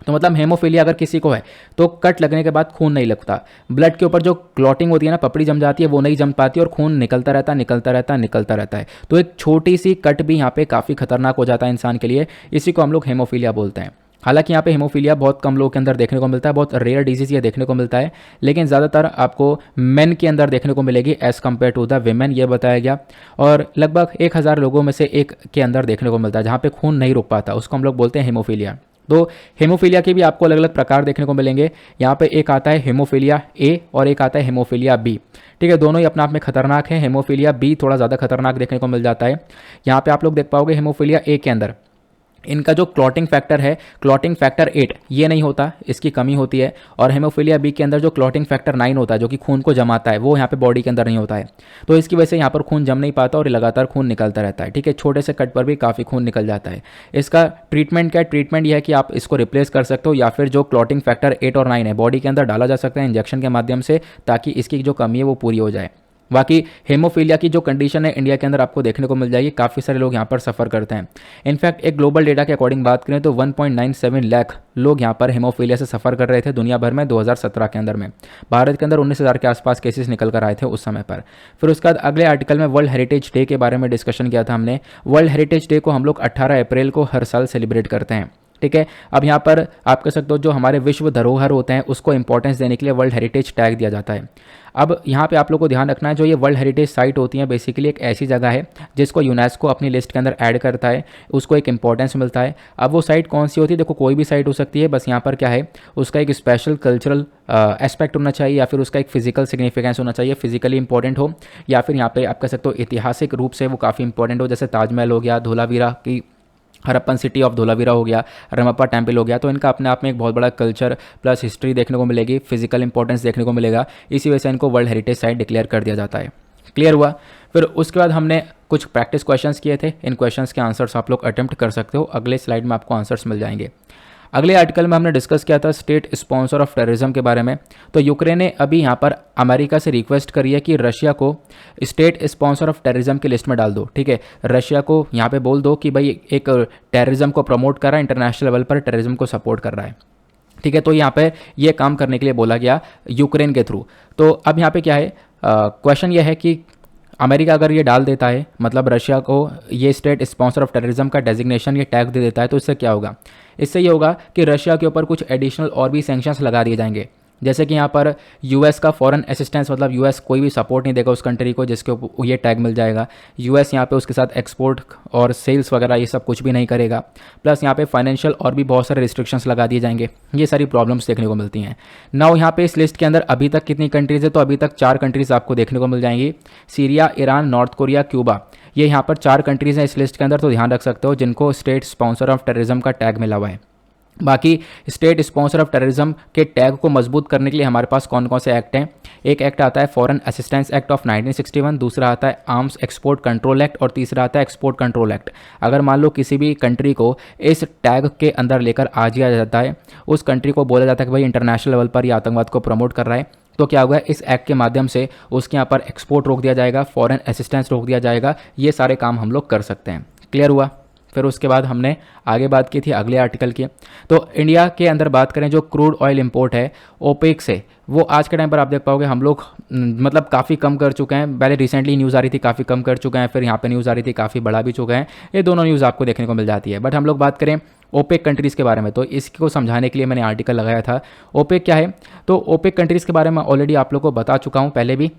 तो मतलब हेमोफीलिया अगर किसी को है तो कट लगने के बाद खून नहीं लगता, ब्लड के ऊपर जो क्लॉटिंग होती है ना, पपड़ी जम जाती है, वो नहीं जम पाती और खून निकलता रहता है। तो एक छोटी सी कट भी यहाँ पे काफ़ी खतरनाक हो जाता है इंसान के लिए, इसी को हम लोग हेमोफीलिया बोलते हैं। हालांकि यहाँ पे हेमोफीलिया बहुत कम लोगों के अंदर देखने को मिलता है, बहुत रेयर डिजीज़ ये देखने को मिलता है, लेकिन ज़्यादातर आपको मेन के अंदर देखने को मिलेगी as compare to the women, ये बताया गया। और लगभग 1000 लोगों में से एक के अंदर देखने को मिलता है जहाँ पे खून नहीं रुक पाता, उसको हम लोग बोलते हैं हेमोफीलिया। तो हेमोफीलिया के भी आपको अलग अलग प्रकार देखने को मिलेंगे। यहाँ पे एक आता है हेमोफीलिया ए और एक आता है हेमोफीलिया बी। ठीक है, दोनों ही अपने आप में खतरनाक है। हेमोफीलिया बी थोड़ा ज़्यादा खतरनाक देखने को मिल जाता है। यहाँ पे आप लोग देख पाओगे हेमोफीलिया ए के अंदर इनका जो क्लॉटिंग फैक्टर है, क्लॉटिंग फैक्टर 8 ये नहीं होता, इसकी कमी होती है। और हेमोफीलिया बी के अंदर जो क्लॉटिंग फैक्टर 9 होता है जो कि खून को जमाता है, वो यहाँ पे बॉडी के अंदर नहीं होता है। तो इसकी वजह से यहाँ पर खून जम नहीं पाता और लगातार खून निकलता रहता है। ठीक है, छोटे से कट पर भी काफ़ी खून निकल जाता है। इसका ट्रीटमेंट क्या है? ट्रीटमेंट यह है कि आप इसको रिप्लेस कर सकते हो या फिर जो क्लॉटिंग फैक्टर 8 और 9 है बॉडी के अंदर डाला जा सकता है इंजेक्शन के माध्यम से, ताकि इसकी जो कमी है वो पूरी हो जाए। बाकी हेमोफीलिया की जो कंडीशन है इंडिया के अंदर आपको देखने को मिल जाएगी, काफ़ी सारे लोग यहाँ पर सफ़र करते हैं। इनफैक्ट एक ग्लोबल डेटा के अकॉर्डिंग बात करें तो 1.97 लाख लोग यहाँ पर हेमोफीलिया से सफ़र कर रहे थे दुनिया भर में 2017 के अंदर में। भारत के अंदर 19,000 के आसपास केसेस निकल कर आए थे उस समय पर। फिर उसके बाद अगले आर्टिकल में वर्ल्ड हेरिटेज डे के बारे में डिस्कशन किया था हमने। वर्ल्ड हेरिटेज डे को हम लोग 18 अप्रैल को हर साल सेलिब्रेट करते हैं। ठीक है, अब यहाँ पर आप कह सकते हो जो हमारे विश्व धरोहर होते हैं उसको इंपॉर्टेंस देने के लिए वर्ल्ड हेरिटेज टैग दिया जाता है। अब यहाँ पे आप लोग को ध्यान रखना है, जो ये वर्ल्ड हेरिटेज साइट होती हैं बेसिकली एक ऐसी जगह है जिसको यूनेस्को अपनी लिस्ट के अंदर ऐड करता है, उसको एक इंपॉर्टेंस मिलता है। अब वो साइट कौन सी होती है? देखो, कोई भी साइट हो सकती है, बस यहाँ पर क्या है उसका एक स्पेशल कल्चरल एस्पेक्ट होना चाहिए या फिर उसका एक फिजिकल सिग्निफिकेंस होना चाहिए, फिजिकली इंपॉर्टेंट हो, या फिर यहाँ पे आप कह सकते हो ऐतिहासिक रूप से वो काफ़ी इंपॉर्टेंट हो। जैसे ताजमहल हो गया, धोलावीरा की हरप्पन सिटी ऑफ धोलावीरा हो गया, रमप्पा टेम्पल हो गया। तो इनका अपने आप में एक बहुत बड़ा कल्चर प्लस हिस्ट्री देखने को मिलेगी, फिजिकल इंपॉर्टेंस देखने को मिलेगा। इसी वजह से इनको वर्ल्ड हेरिटेज साइट डिक्लेयर कर दिया जाता है। क्लियर हुआ? फिर उसके बाद हमने कुछ प्रैक्टिस क्वेश्चंस किए थे, इन क्वेश्चंस के आंसर्स आप लोग अटेम्प्ट कर सकते हो। अगले स्लाइड में आपको आंसर्स मिल जाएंगे। अगले आर्टिकल में हमने डिस्कस किया था स्टेट स्पॉन्सर ऑफ टेररिज्म के बारे में। तो यूक्रेन ने अभी यहाँ पर अमेरिका से रिक्वेस्ट करी है कि रशिया को स्टेट स्पॉन्सर ऑफ टेररिज्म की लिस्ट में डाल दो। ठीक है, रशिया को यहाँ पे बोल दो कि भाई एक टेररिज्म को प्रमोट कर रहा है, इंटरनेशनल लेवल पर टेररिज्म को सपोर्ट कर रहा है। ठीक है, तो यहाँ पे ये काम करने के लिए बोला गया यूक्रेन के थ्रू। तो अब यहाँ पे क्या है, क्वेश्चन ये है कि अमेरिका अगर ये डाल देता है, मतलब रशिया को ये स्टेट स्पॉन्सर ऑफ टेररिज्म का डेजिग्नेशन, ये टैग दे देता है, तो इससे क्या होगा? इससे ये होगा कि रशिया के ऊपर कुछ एडिशनल और भी सैंक्शंस लगा दिए जाएंगे। जैसे कि यहाँ पर यूएस का फॉरेन असिस्टेंस, मतलब यूएस कोई भी सपोर्ट नहीं देगा उस कंट्री को जिसके ऊपर ये टैग मिल जाएगा। यूएस यहाँ पे उसके साथ एक्सपोर्ट और सेल्स वगैरह ये सब कुछ भी नहीं करेगा। प्लस यहाँ पे फाइनेंशियल और भी बहुत सारे रिस्ट्रिक्शंस लगा दिए जाएंगे। ये सारी प्रॉब्लम्स देखने को मिलती हैं। नाउ यहाँ पे इस लिस्ट के अंदर अभी तक कितनी कंट्रीज़ है? तो अभी तक 4 कंट्रीज़ आपको देखने को मिल जाएंगी, Syria, Iran, north Korea, Cuba. ये यहाँ पर 4 कंट्रीज़ हैं इस लिस्ट के अंदर, तो ध्यान रख सकते हो जिनको स्टेट स्पॉन्सर ऑफ टेररिज्म का टैग मिला हुआ है। बाकी स्टेट स्पॉन्सर ऑफ टेररिज्म के टैग को मजबूत करने के लिए हमारे पास कौन कौन से एक्ट हैं? एक एक्ट आता है फॉरेन असिस्टेंस एक्ट ऑफ 1961, दूसरा आता है आर्म्स एक्सपोर्ट कंट्रोल एक्ट और तीसरा आता है एक्सपोर्ट कंट्रोल एक्ट। अगर मान लो किसी भी कंट्री को इस टैग के अंदर लेकर आ दिया जाता है, उस कंट्री को बोला जाता है कि भाई इंटरनेशनल लेवल पर ये आतंकवाद को प्रमोट कर रहा है, तो क्या होगा? इस एक्ट के माध्यम से उसके यहाँ पर एक्सपोर्ट रोक दिया जाएगा, फॉरेन असिस्टेंस रोक दिया जाएगा। ये सारे काम हम लोग कर सकते हैं। क्लियर हुआ? फिर उसके बाद हमने आगे बात की थी अगले आर्टिकल की। तो इंडिया के अंदर बात करें, जो क्रूड ऑयल इंपोर्ट है ओपेक से, वो आज के टाइम पर आप देख पाओगे हम लोग मतलब काफ़ी कम कर चुके हैं। पहले रिसेंटली न्यूज़ आ रही थी काफ़ी कम कर चुके हैं, फिर यहाँ पे न्यूज़ आ रही थी काफ़ी बढ़ा भी चुके हैं। ये दोनों न्यूज़ आपको देखने को मिल जाती है। बट हम लोग बात करें ओपेक कंट्रीज़ के बारे में, तो इसको समझाने के लिए मैंने आर्टिकल लगाया था। ओपेक क्या है? तो ओपेक कंट्रीज़ के बारे में ऑलरेडी आप लोग को बता चुका हूँ पहले भी।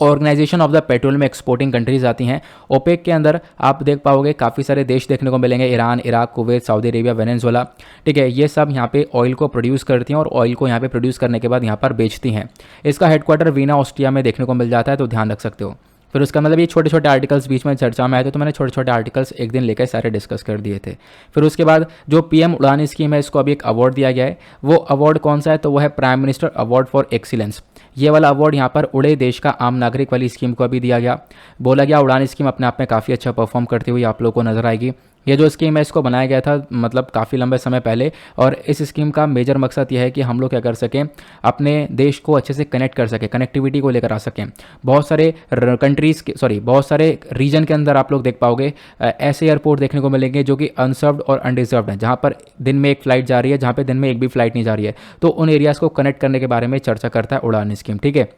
Organisation of the petroleum exporting countries आती हैं। ओपेक के अंदर आप देख पाओगे काफ़ी सारे देश देखने को मिलेंगे, Iran, Iraq, Kuwait, Saudi Arabia, Venezuela. ठीक है, ये सब यहाँ पे ऑयल को प्रोड्यूस करती हैं और ऑयल को यहाँ पे प्रोड्यूस करने के बाद यहाँ पर बेचती हैं। इसका हेडक्वार्टर वीना ऑस्ट्रिया में देखने को मिल जाता है, तो ध्यान रख सकते हो। फिर उसका मतलब ये छोटे छोटे आर्टिकल्स बीच में चर्चा में आए थे, तो मैंने छोटे छोटे आर्टिकल्स एक दिन लेकर सारे डिस्कस कर दिए थे। फिर उसके बाद जो पीएम उड़ान स्कीम है, इसको अभी एक अवार्ड दिया गया है। वो अवार्ड कौन सा है? तो वो है prime minister award for excellence. ये वाला अवार्ड यहाँ पर उड़े देश का आम नागरिक वाली स्कीम को अभी दिया गया। बोला गया उड़ान स्कीम अपने आप में काफ़ी अच्छा परफॉर्म करती हुई आप लोगों को नजर आएगी। ये जो स्कीम है इसको बनाया गया था मतलब काफ़ी लंबे समय पहले, और इस स्कीम का मेजर मकसद यह है कि हम लोग क्या कर सकें, अपने देश को अच्छे से कनेक्ट कर सकें, कनेक्टिविटी को लेकर आ सकें। बहुत सारे बहुत सारे रीजन के अंदर आप लोग देख पाओगे ऐसे एयरपोर्ट देखने को मिलेंगे जो कि अनसर्व्ड और अनडिजर्व्ड हैं, जहाँ पर दिन में एक फ्लाइट जा रही है, जहाँ पर दिन में एक भी फ्लाइट नहीं जा रही है। तो उन एरियाज़ को कनेक्ट करने के बारे में चर्चा करता है उड़ान स्कीम। ठीक है,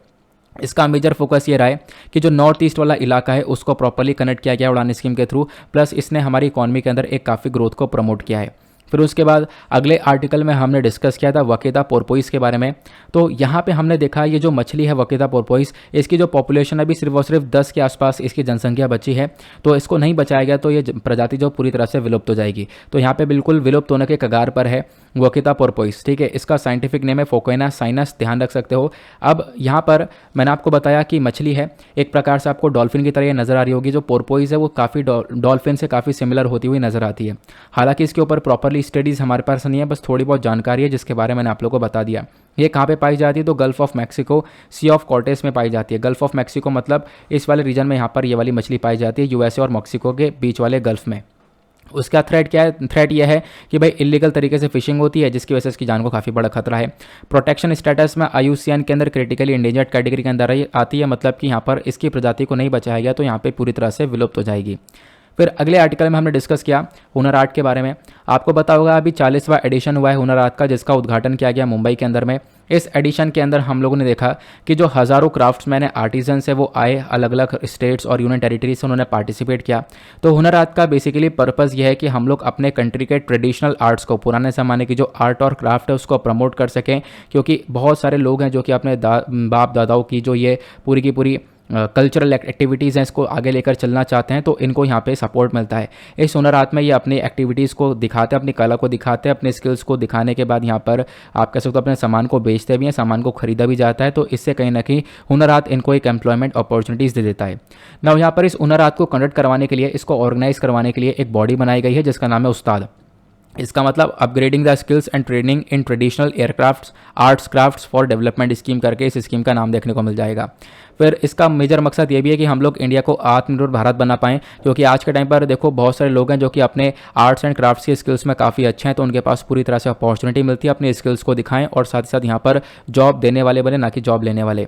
इसका मेजर फोकस ये रहा है कि जो नॉर्थ ईस्ट वाला इलाका है उसको प्रॉपर्ली कनेक्ट किया गया उड़ान स्कीम के थ्रू। प्लस इसने हमारी इकॉनमी के अंदर एक काफ़ी ग्रोथ को प्रमोट किया है। फिर उसके बाद अगले आर्टिकल में हमने डिस्कस किया था वकेता पोर्पोइस के बारे में। तो यहाँ पे हमने देखा ये जो मछली है वकेता पोर्पोइस, इसकी जो पॉपुलेशन अभी सिर्फ और सिर्फ 10 के आसपास इसकी जनसंख्या बची है। तो इसको नहीं बचाया गया तो ये प्रजाति जो पूरी तरह से विलुप्त हो जाएगी। तो यहाँ पे बिल्कुल विलुप्त होने के कगार पर है वकेता पोर्पोइस, ठीक है। इसका साइंटिफिक नेम है फोकोना साइनस, ध्यान रख सकते हो। अब यहाँ पर मैंने आपको बताया कि मछली है, एक प्रकार से आपको डॉल्फिन की तरह नजर आ रही होगी। जो पोर्पोइस है वो काफ़ी डॉल्फिन से काफ़ी सिमिलर होती हुई नजर आती है। हालांकि इसके ऊपर प्रॉपरली स्टडीज़ हमारे पास नहीं है, बस थोड़ी बहुत जानकारी है जिसके बारे में मैंने आप लोगों को बता दिया। ये कहाँ पे पाई जाती है? तो gulf of Mexico, sea of Cortes में पाई जाती है। गल्फ ऑफ मैक्सिको मतलब इस वाले रीजन में यहाँ पर ये वाली मछली पाई जाती है, यूएसए और मैक्सिको के बीच वाले गल्फ में। उसका थ्रेट क्या है? थ्रेट यह है कि भाई इलीगल तरीके से फिशिंग होती है, जिसकी वजह से इसकी जान को काफ़ी बड़ा खतरा है। प्रोटेक्शन स्टेटस में IUCN के अंदर क्रिटिकली इंडेंजर्ड कैटेगरी के अंदर आती है, मतलब कि यहाँ पर इसकी प्रजाति को नहीं बचाया गया तो यहाँ पे पूरी तरह से विलुप्त हो जाएगी। फिर अगले आर्टिकल में हमने डिस्कस किया हुनर हाट के बारे में। आपको पता होगा अभी 40वां एडिशन हुआ है हुनर हाट का, जिसका उद्घाटन किया गया मुंबई के अंदर में। इस एडिशन के अंदर हम लोगों ने देखा कि जो हज़ारों क्राफ्ट्समैन है, आर्टिजन्स है, वो आए, अलग अलग स्टेट्स और यूनियन टेरिटरी से उन्होंने पार्टिसिपेट किया। तो हुनर हाट का बेसिकली पर्पज़ यह है कि हम लोग अपने कंट्री के ट्रेडिशनल आर्ट्स को, पुराने ज़माने की जो आर्ट और क्राफ्ट है उसको प्रमोट कर सकें, क्योंकि बहुत सारे लोग हैं जो कि अपने बाप दादाओं की जो ये पूरी की पूरी कल्चरल एक्टिविटीज़ हैं इसको आगे लेकर चलना चाहते हैं, तो इनको यहाँ पे सपोर्ट मिलता है। इस हुनर हाट में ये अपनी एक्टिविटीज़ को दिखाते हैं, अपनी कला को दिखाते हैं, अपने स्किल्स को दिखाने के बाद यहाँ पर आप कह सकते हो अपने सामान को बेचते भी हैं, सामान को खरीदा भी जाता है। तो इससे कहीं ना कहीं हुनर हाट इनको एक एम्प्लॉयमेंट अपॉर्चुनिटीज़ दे देता है। ना यहाँ पर इस हुनर हाट को कंडक्ट करवाने के लिए, इसको ऑर्गेनाइज करवाने के लिए एक बॉडी बनाई गई है जिसका नाम है उस्ताद। इसका मतलब upgrading the skills and training in traditional aircrafts arts crafts for development scheme करके इस स्कीम का नाम देखने को मिल जाएगा। फिर इसका मेजर मकसद ये भी है कि हम लोग इंडिया को आत्मनिर्भर भारत बना पाएं, क्योंकि आज के टाइम पर देखो बहुत सारे लोग हैं जो कि अपने आर्ट्स एंड क्राफ्ट्स के स्किल्स में काफ़ी अच्छे हैं, तो उनके पास पूरी तरह से अपॉर्चुनिटी मिलती है अपने स्किल्स को दिखाएं और साथ ही साथ यहाँ पर जॉब देने वाले बने, ना कि जॉब लेने वाले।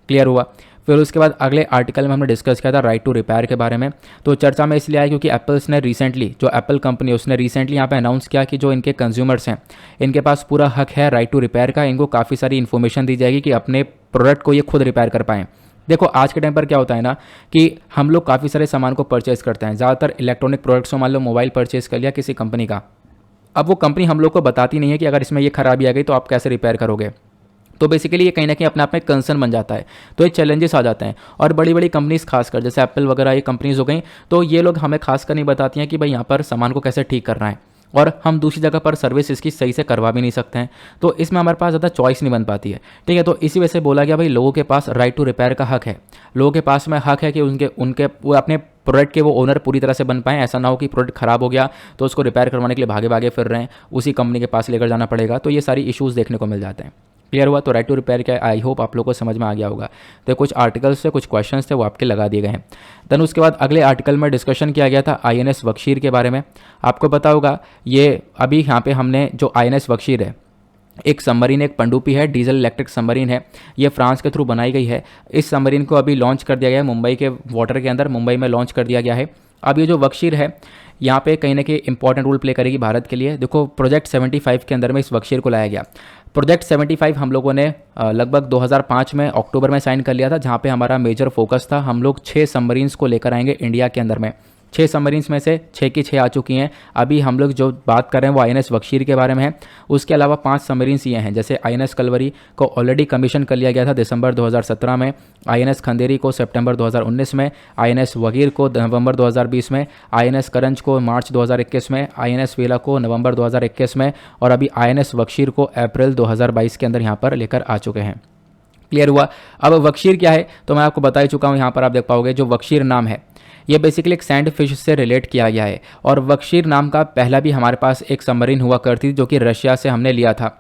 क्लियर हुआ? फिर उसके बाद अगले आर्टिकल में हमने डिस्कस किया था राइट टू रिपेयर के बारे में। तो चर्चा में इसलिए आया क्योंकि एप्पल्स ने रिसेंटली, जो एप्पल कंपनी है उसने रिसेंटली यहाँ पे अनाउंस किया कि जो इनके कंज्यूमर्स हैं इनके पास पूरा हक है राइट टू रिपेयर का। इनको काफ़ी सारी इन्फॉर्मेशन दी जाएगी कि अपने प्रोडक्ट को ये खुद रिपेयर कर पाएँ। देखो आज के टाइम पर क्या होता है ना कि हम लोग काफ़ी सारे सामान को परचेज करते हैं, ज़्यादातर इलेक्ट्रॉनिक प्रोडक्ट्स को, मान लो मोबाइल परचेज कर लिया किसी कंपनी का, अब वो कंपनी हम लोग को बताती नहीं है कि अगर इसमें ये खराबी आ गई तो आप कैसे रिपेयर करोगे। तो बेसिकली ये कहीं ना कहीं अपने आप में कंसर्न बन जाता है, तो ये चैलेंजेस आ जाते हैं। और बड़ी बड़ी कंपनीज खासकर जैसे एप्पल वगैरह ये कंपनीज हो गई, तो ये लोग हमें खासकर नहीं बताती हैं कि भाई यहाँ पर सामान को कैसे ठीक करना है, और हम दूसरी जगह पर सर्विस इसकी सही से करवा भी नहीं सकते हैं। तो इसमें हमारे पास ज़्यादा चॉइस नहीं बन पाती है, ठीक है। तो इसी वजह से बोला गया भाई लोगों के पास राइट टू रिपेयर का हक है, लोगों के पास में हक है कि उनके वो अपने प्रोडक्ट के वो ओनर पूरी तरह से बन पाएँ। ऐसा ना हो कि प्रोडक्ट खराब हो गया तो उसको रिपेयर करवाने के लिए भागे भागे फिर रहे हैं, उसी कंपनी के पास लेकर जाना पड़ेगा। तो ये सारी इशूज़ देखने को मिल जाते हैं। क्लियर हुआ? तो राइट टू रिपेयर क्या है, आई होप आप लोगों को समझ में आ गया होगा। तो कुछ आर्टिकल्स थे, कुछ क्वेश्चंस थे, वो आपके लगा दिए गए हैं। देन उसके बाद अगले आर्टिकल में डिस्कशन किया गया था INS बख्शीर के बारे में। आपको पता होगा ये अभी यहाँ पे हमने जो INS बख्शीर है, एक सबमरीन, एक पनडुब्बी है, डीजल इलेक्ट्रिक सबमरीन है, ये फ्रांस के थ्रू बनाई गई है। इस सबमरीन को अभी लॉन्च कर दिया गया है मुंबई के वाटर के अंदर, मुंबई में लॉन्च कर दिया गया है। अब ये जो बख्शीर है यहाँ पे कहीं ना कहीं इंपॉर्टेंट रोल प्ले करेगी भारत के लिए। देखो प्रोजेक्ट 75 के अंदर में इस बख्शीर को लाया गया। प्रोजेक्ट 75 हम लोगों ने लगभग 2005 में अक्टूबर में साइन कर लिया था, जहाँ पे हमारा मेजर फोकस था हम लोग 6 सबमरीन्स को लेकर आएंगे इंडिया के अंदर में। 6 सबमरीन्स में से 6 की 6 आ चुकी हैं। अभी हम लोग जो बात कर रहे हैं वो INS बख्शीर के बारे में है। उसके अलावा 5 सबमरीन्स ये हैं, जैसे INS कलवरी को ऑलरेडी कमीशन कर लिया गया था दिसंबर 2017 में, INS खंदेरी को सितंबर 2019 में, INS वगीर को नवंबर 2020 में, INS करंज को मार्च 2021 में, INS वेला को नवंबर 2021 में, और अभी INS बख्शीर को अप्रैल 2022 के अंदर यहाँ पर लेकर आ चुके हैं। क्लियर हुआ? अब बख्शीर क्या है तो मैं आपको बता ही चुका हूँ। यहाँ पर आप देख पाओगे जो बख्शीर नाम है ये बेसिकली एक सैंड फिश से रिलेट किया गया है, और बख्शीर नाम का पहला भी हमारे पास एक सबमरीन हुआ करती थी जो कि रशिया से हमने लिया था,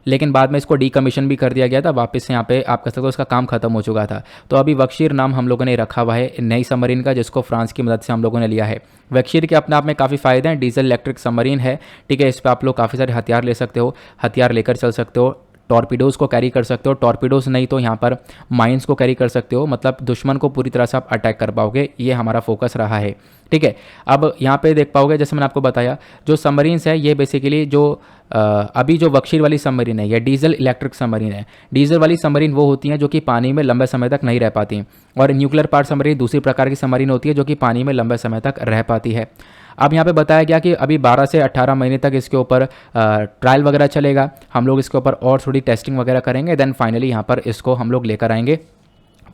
लेकिन बाद में इसको डीकमीशन भी कर दिया गया था, वापस यहाँ पे आप कह सकते हो उसका काम खत्म हो चुका था। तो अभी बख्शीर नाम हम लोगों ने रखा हुआ है नई सबमरीन का, जिसको फ्रांस की मदद से हम लोगों ने लिया है। बख्शीर के अपने आप में काफ़ी फ़ायदे हैं, डीजल इलेक्ट्रिक सबमरीन है, ठीक है। इस पर आप लोग काफ़ी सारे हथियार ले सकते हो, हथियार लेकर चल सकते हो, टॉर्पीडोज़ को कैरी कर सकते हो, टॉर्पीडोज़ नहीं तो यहाँ पर माइंस को कैरी कर सकते हो, मतलब दुश्मन को पूरी तरह से आप अटैक कर पाओगे। ये हमारा फोकस रहा है, ठीक है। अब यहाँ पे देख पाओगे जैसे मैंने आपको बताया जो सबमरीन्स है ये बेसिकली जो अभी जो वक्शीर वाली सबमरीन है या डीजल इलेक्ट्रिक सबमरीन है, डीजल वाली सबमरीन वो होती हैं जो कि पानी में लंबे समय तक नहीं रह पाती, और न्यूक्लियर पावर सबमरीन दूसरी प्रकार की सबमरीन होती है जो कि पानी में लंबे समय तक रह पाती है। अब यहाँ पे बताया गया कि अभी 12 से 18 महीने तक इसके ऊपर ट्रायल वगैरह चलेगा, हम लोग इसके ऊपर और थोड़ी टेस्टिंग वगैरह करेंगे, देन फाइनली यहाँ पर इसको हम लोग लेकर आएंगे।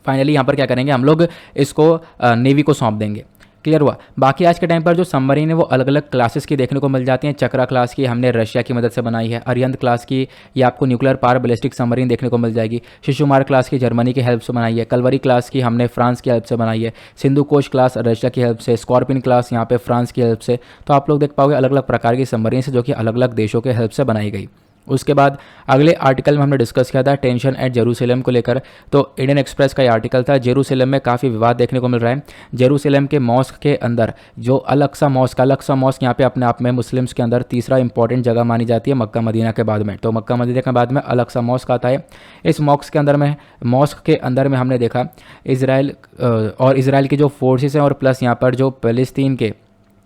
फाइनली यहाँ पर क्या करेंगे, हम लोग इसको नेवी को सौंप देंगे। क्लियर हुआ। बाकी आज के टाइम पर जो सबमरीन है वो अलग अलग क्लासेस की देखने को मिल जाती हैं। चक्रा क्लास की हमने रशिया की मदद से बनाई है, अरिहंत क्लास की ये आपको न्यूक्लियर पावर बैलिस्टिक सबमरीन देखने को मिल जाएगी, शिशुमार क्लास की जर्मनी की हेल्प से बनाई है, कलवरी क्लास की हमने फ्रांस की हेल्प से बनाई है, सिंधु कोश क्लास रशिया की हेल्प से, स्कॉर्पियन क्लास यहाँ पे फ्रांस की हेल्प से। तो आप लोग देख पाओगे अलग अलग प्रकार की सबमरीन से जो कि अलग अलग देशों के हेल्प से बनाई गई। उसके बाद अगले आर्टिकल में हमने डिस्कस किया था टेंशन एट जेरूसलम को लेकर। तो इंडियन एक्सप्रेस का ये आर्टिकल था, जेरूसलम में काफ़ी विवाद देखने को मिल रहा है। जेरूसलम के मॉस्क के अंदर जो अलग-सा मॉस्क यहाँ पे अपने आप में मुस्लिम्स के अंदर तीसरा इंपॉर्टेंट जगह मानी जाती है मक्का मदीना के बाद में। तो मक्का मदीना के बाद में अलग-सा मॉस्क आता है। इस मॉस्क के अंदर में हमने देखा इसराइल की जो फोर्सेस हैं और प्लस यहाँ पर जो फ़लस्तीन के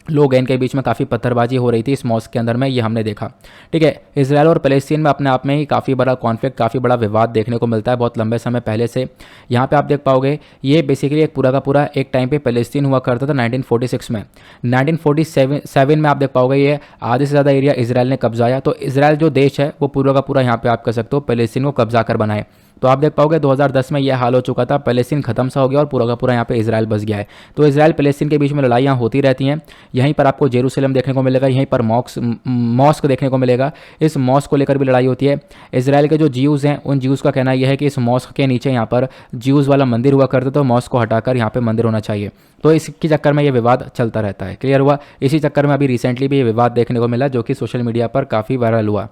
लोग हैं इनके बीच में काफ़ी पत्थरबाजी हो रही थी इस मॉस्क के अंदर में, ये हमने देखा। ठीक है, इसराइल और फ़लस्तीन में अपने आप में ही काफ़ी बड़ा कॉन्फ्लिक्ट, काफ़ी बड़ा विवाद देखने को मिलता है बहुत लंबे समय पहले से। यहाँ पे आप देख पाओगे ये बेसिकली एक पूरा का पूरा एक टाइम पे फ़लस्तीन हुआ करता था 1946 में। 1947 में आप देख पाओगे ये आधे से ज़्यादा एरिया इसराइल ने कब्जाया। तो इसराइल जो देश है वो पूरा का पूरा यहाँ पे आप कह सकते हो फ़लस्तीन को कब्जा कर बनाए। तो आप देख पाओगे 2010 में यह हाल हो चुका था, फ़लस्तीन खत्म सा हो गया और पूरा का पूरा यहाँ पे इसराइल बस गया है। तो इसराइल फ़लस्तीन के बीच में लड़ाइयाँ होती रहती हैं। यहीं पर आपको जेरूसलम देखने को मिलेगा, यहीं पर मॉस्क देखने को मिलेगा। इस मॉस्क को लेकर भी लड़ाई होती है। इसराइल के जो ज्यूज़ हैं उन ज्यूज़ का कहना यह है कि इस मॉस्क के नीचे यहाँ पर ज्यूज़ वाला मंदिर हुआ करता, तो मॉस्क को हटाकर यहाँ पर मंदिर होना चाहिए। तो इसके चक्कर में ये विवाद चलता रहता है। क्लियर हुआ। इसी चक्कर में अभी रिसेंटली भी ये विवाद देखने को मिला जो कि सोशल मीडिया पर काफ़ी वायरल हुआ।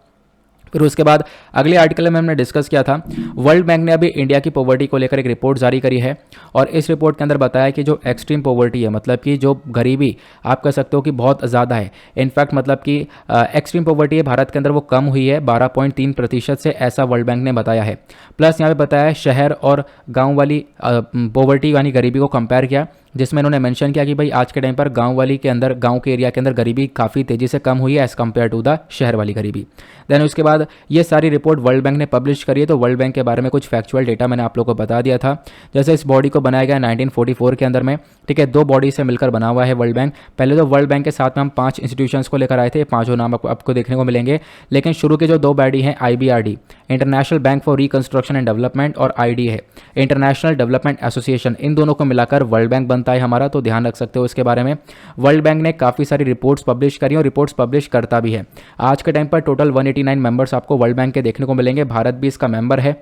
फिर उसके बाद अगले आर्टिकल में हमने डिस्कस किया था वर्ल्ड बैंक ने अभी इंडिया की पॉवर्टी को लेकर एक रिपोर्ट जारी करी है, और इस रिपोर्ट के अंदर बताया कि जो एक्सट्रीम पॉवर्टी है, मतलब कि जो गरीबी आप कह सकते हो कि बहुत ज़्यादा है, इनफैक्ट मतलब कि एक्सट्रीम पॉवर्टी है भारत के अंदर वो कम हुई है 12.3% से, ऐसा वर्ल्ड बैंक ने बताया है। प्लस यहाँ पे बताया है शहर और गाँव वाली पॉवर्टी यानी गरीबी को कंपेयर किया, जिसमें इन्होंने मेंशन किया कि भाई आज के टाइम पर गांव के एरिया के अंदर गरीबी काफ़ी तेज़ी से कम हुई है एज़ कम्पेयर टू द शहर वाली गरीबी। देन उसके बाद ये सारी रिपोर्ट वर्ल्ड बैंक ने पब्लिश करी है। तो वर्ल्ड बैंक के बारे में कुछ फैक्चुअल डेटा मैंने आप लोगों को बता दिया था। जैसे इस बॉडी को बनाया गया 1944 के अंदर में, ठीक है, 2 बॉडी से मिलकर बना हुआ है वर्ल्ड बैंक। पहले तो वर्ल्ड बैंक के साथ में हम 5 इंस्टीट्यूशंस को लेकर आए थे, 5 नाम आपको देखने को मिलेंगे। लेकिन शुरू के जो 2 बॉडी हैं IBRD international bank for reconstruction and development और ID है इंटरनेशनल डेवलपमेंट एसोसिएशन, इन दोनों को मिलाकर वर्ल्ड बैंक बनता है हमारा। तो ध्यान रख सकते हो इसके बारे में। वर्ल्ड बैंक ने काफ़ी सारी रिपोर्ट्स पब्लिश करी और रिपोर्ट्स पब्लिश करता भी है। आज के टाइम पर टोटल 189 मेंबर्स आपको वर्ल्ड बैंक के देखने को मिलेंगे। भारत भी इसका मेंबर है।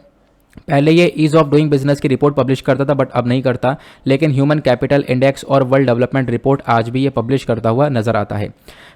पहले ये ईज़ ऑफ डूइंग बिजनेस की रिपोर्ट पब्लिश करता था बट अब नहीं करता, लेकिन ह्यूमन कैपिटल इंडेक्स और वर्ल्ड डेवलपमेंट रिपोर्ट आज भी ये पब्लिश करता हुआ नजर आता है।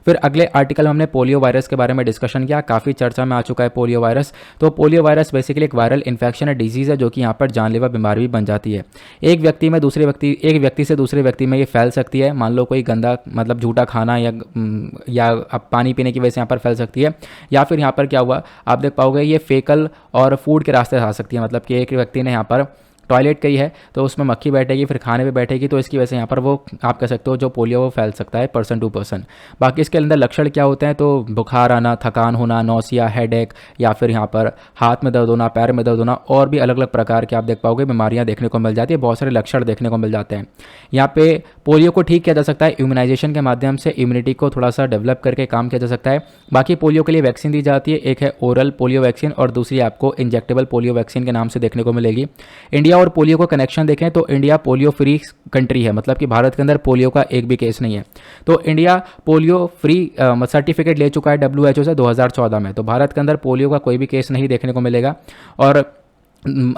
फिर अगले आर्टिकल हमने पोलियो वायरस के बारे में डिस्कशन किया, काफ़ी चर्चा में आ चुका है पोलियो वायरस। तो पोलियो वायरस बेसिकली एक वायरल इन्फेक्शन है, डिजीज़ है जो कि यहाँ पर जानलेवा बीमारी भी बन जाती है। एक व्यक्ति से दूसरे व्यक्ति में ये फैल सकती है। मान लो कोई गंदा मतलब झूठा खाना या अब पानी पीने की वजह से यहाँ पर फैल सकती है, या फिर यहाँ पर क्या हुआ आप देख पाओगे ये फेकल और फूड के रास्ते से आ सकती है। मतलब कि एक व्यक्ति ने यहाँ पर टॉयलेट करी है तो उसमें मक्खी बैठेगी, फिर खाने पे बैठेगी, तो इसकी वजह से यहाँ पर वो आप कह सकते हो जो पोलियो वो फैल सकता है पर्सन टू पर्सन। बाकी इसके अंदर लक्षण क्या होते हैं, तो बुखार आना, थकान होना, नौसिया, हेडेक, या फिर यहाँ पर हाथ में दर्द होना, पैर में दर्द होना, और भी अलग अलग प्रकार के आप देख पाओगे बीमारियाँ देखने को मिल जाती है। बहुत सारे लक्षण देखने को मिल जाते हैं। यहाँ पे पोलियो को ठीक किया जा सकता है इम्यूनाइजेशन के माध्यम से, इम्यूनिटी को थोड़ा सा डेवलप करके काम किया जा सकता है। बाकी पोलियो के लिए वैक्सीन दी जाती है, एक है ओरल पोलियो वैक्सीन और दूसरी आपको इंजेक्टेबल पोलियो वैक्सीन के नाम से देखने को मिलेगी। इंडिया और पोलियो को कनेक्शन देखें तो इंडिया पोलियो फ्री कंट्री है, मतलब कि भारत के अंदर पोलियो का एक भी केस नहीं है। तो इंडिया पोलियो फ्री सर्टिफिकेट ले चुका है WHO से 2014 में। तो भारत के अंदर पोलियो का कोई भी केस नहीं देखने को मिलेगा। और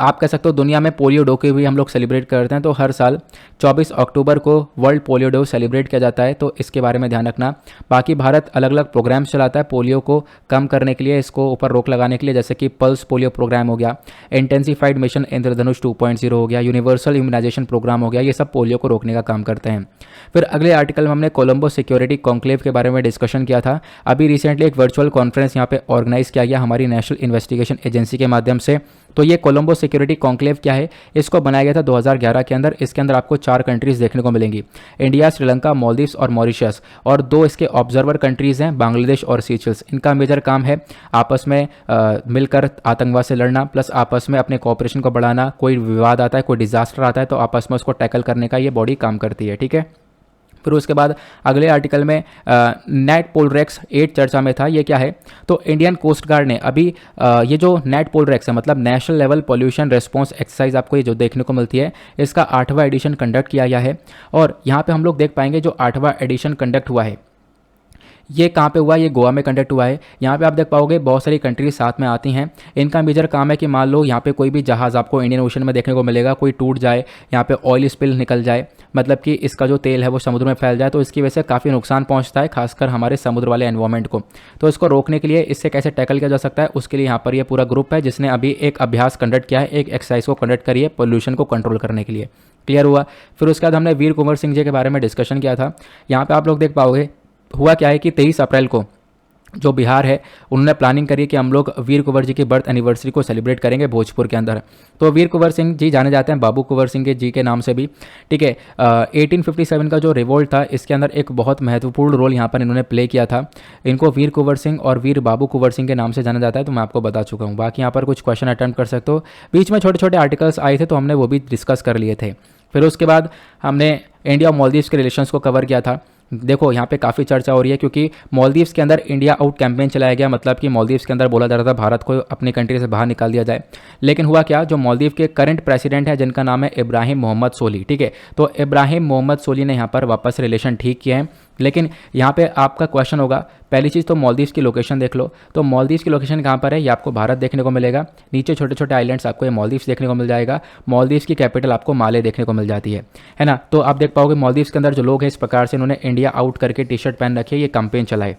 आप कह सकते हो दुनिया में पोलियो डे को भी हम लोग सेलिब्रेट करते हैं। तो हर साल 24 अक्टूबर को वर्ल्ड पोलियो डे सेलिब्रेट किया जाता है, तो इसके बारे में ध्यान रखना। बाकी भारत अलग अलग प्रोग्राम्स चलाता है पोलियो को कम करने के लिए, इसको ऊपर रोक लगाने के लिए, जैसे कि पल्स पोलियो प्रोग्राम हो गया, इंटेंसिफाइड मिशन इंद्रधनुष 2.0 हो गया, यूनिवर्सल इम्यूनाइजेशन प्रोग्राम हो गया। ये सब पोलियो को रोकने का काम करते हैं। फिर अगले आर्टिकल में हमने कोलंबो सिक्योरिटी कॉन्क्लेव के बारे में डिस्कशन किया था। अभी रिसेंटली एक वर्चुअल कॉन्फ्रेंस यहाँ पे ऑर्गेनाइज किया गया हमारी नेशनल इन्वेस्टिगेशन एजेंसी के माध्यम से, तो ये कोलंबो सिक्योरिटी कॉन्क्लेव क्या है, इसको बनाया गया था 2011 के अंदर। इसके अंदर आपको 4 कंट्रीज़ देखने को मिलेंगी, इंडिया, श्रीलंका, मालदीव्स और मॉरिशस, और 2 इसके ऑब्जर्वर कंट्रीज़ हैं, बांग्लादेश और सीशेल्स। इनका मेजर काम है आपस में मिलकर आतंकवाद से लड़ना, प्लस आपस में अपने कोऑपरेशन को बढ़ाना। कोई विवाद आता है, कोई डिजास्टर आता है तो आपस में उसको टैकल करने का ये बॉडी काम करती है, ठीक है। फिर उसके बाद अगले आर्टिकल में नेट पोलरेक्स 8 चर्चा में था। ये क्या है, तो इंडियन कोस्ट गार्ड ने अभी ये जो नेट पोलरेक्स है मतलब national level pollution response exercise आपको ये जो देखने को मिलती है, इसका 8वां एडिशन कंडक्ट किया गया है। और यहाँ पे हम लोग देख पाएंगे जो 8वां एडिशन कंडक्ट हुआ है ये कहाँ पे हुआ है, ये गोवा में कंडक्ट हुआ है। यहाँ पे आप देख पाओगे बहुत सारी कंट्रीज साथ में आती हैं। इनका मेजर काम है कि मान लो यहाँ पे कोई भी जहाज़ आपको इंडियन ओशन में देखने को मिलेगा, कोई टूट जाए, यहाँ पे ऑयल स्पिल निकल जाए, मतलब कि इसका जो तेल है वो समुद्र में फैल जाए, तो इसकी वजह से काफ़ी नुकसान पहुँचता है खासकर हमारे समुद्र वाले एनवायरमेंट को। तो इसको रोकने के लिए इससे कैसे टैकल किया जा सकता है, उसके लिए यहाँ पर ये पूरा ग्रुप है जिसने अभी एक अभ्यास कंडक्ट किया है, एक एक्सरसाइज को कंडक्ट करी है पोल्यूशन को कंट्रोल करने के लिए। क्लियर हुआ। फिर उसके बाद हमने वीर कुंवर सिंह जी के बारे में डिस्कशन किया था। यहाँ पर आप लोग देख पाओगे हुआ क्या है कि 23 अप्रैल को जो बिहार है उन्होंने प्लानिंग करी कि हम लोग वीर कुंवर जी की बर्थ एनिवर्सरी को सेलिब्रेट करेंगे भोजपुर के अंदर। तो वीर कुंवर सिंह जी जाने जाते हैं बाबू कुंवर सिंह के जी के नाम से भी, ठीक है। 1857 का जो रिवोल्ट था इसके अंदर एक बहुत महत्वपूर्ण रोल यहाँ पर इन्होंने प्ले किया था। इनको वीर कुंवर सिंह और वीर बाबू कुंवर सिंह के नाम से जाना जाता है, तो मैं आपको बता चुका हूँ। बाकी यहाँ पर कुछ क्वेश्चन अटेम्प्ट कर सकते हो। बीच में छोटे छोटे आर्टिकल्स आए थे तो हमने वो भी डिस्कस कर लिए थे। फिर उसके बाद हमने इंडिया और मालदीव्स के रिलेशंस को कवर किया था। देखो यहाँ पे काफ़ी चर्चा हो रही है क्योंकि मालदीव्स के अंदर इंडिया आउट कैंपेन चलाया गया, मतलब कि मालदीव्स के अंदर बोला जा रहा था भारत को अपनी कंट्री से बाहर निकाल दिया जाए। लेकिन हुआ क्या, जो मालदीव के करंट प्रेसिडेंट है जिनका नाम है इब्राहिम मोहम्मद सोली, ठीक है, तो इब्राहिम मोहम्मद सोली ने यहाँ पर वापस रिलेशन ठीक किए हैं। लेकिन यहाँ पे आपका क्वेश्चन होगा, पहली चीज़ तो मालदीव्स की लोकेशन देख लो। तो मालदीव्स की लोकेशन कहाँ पर है, ये आपको भारत देखने को मिलेगा। नीचे छोटे छोटे आइलैंड्स आपको ये मालदीव्स देखने को मिल जाएगा। मालदीव्स की कैपिटल आपको माले देखने को मिल जाती है ना। तो आप देख पाओगे मालदीव्स के अंदर जो लोग हैं इस प्रकार से इन्होंने इंडिया आउट करके टी शर्ट पहन रखी है, ये कैंपेन चलाए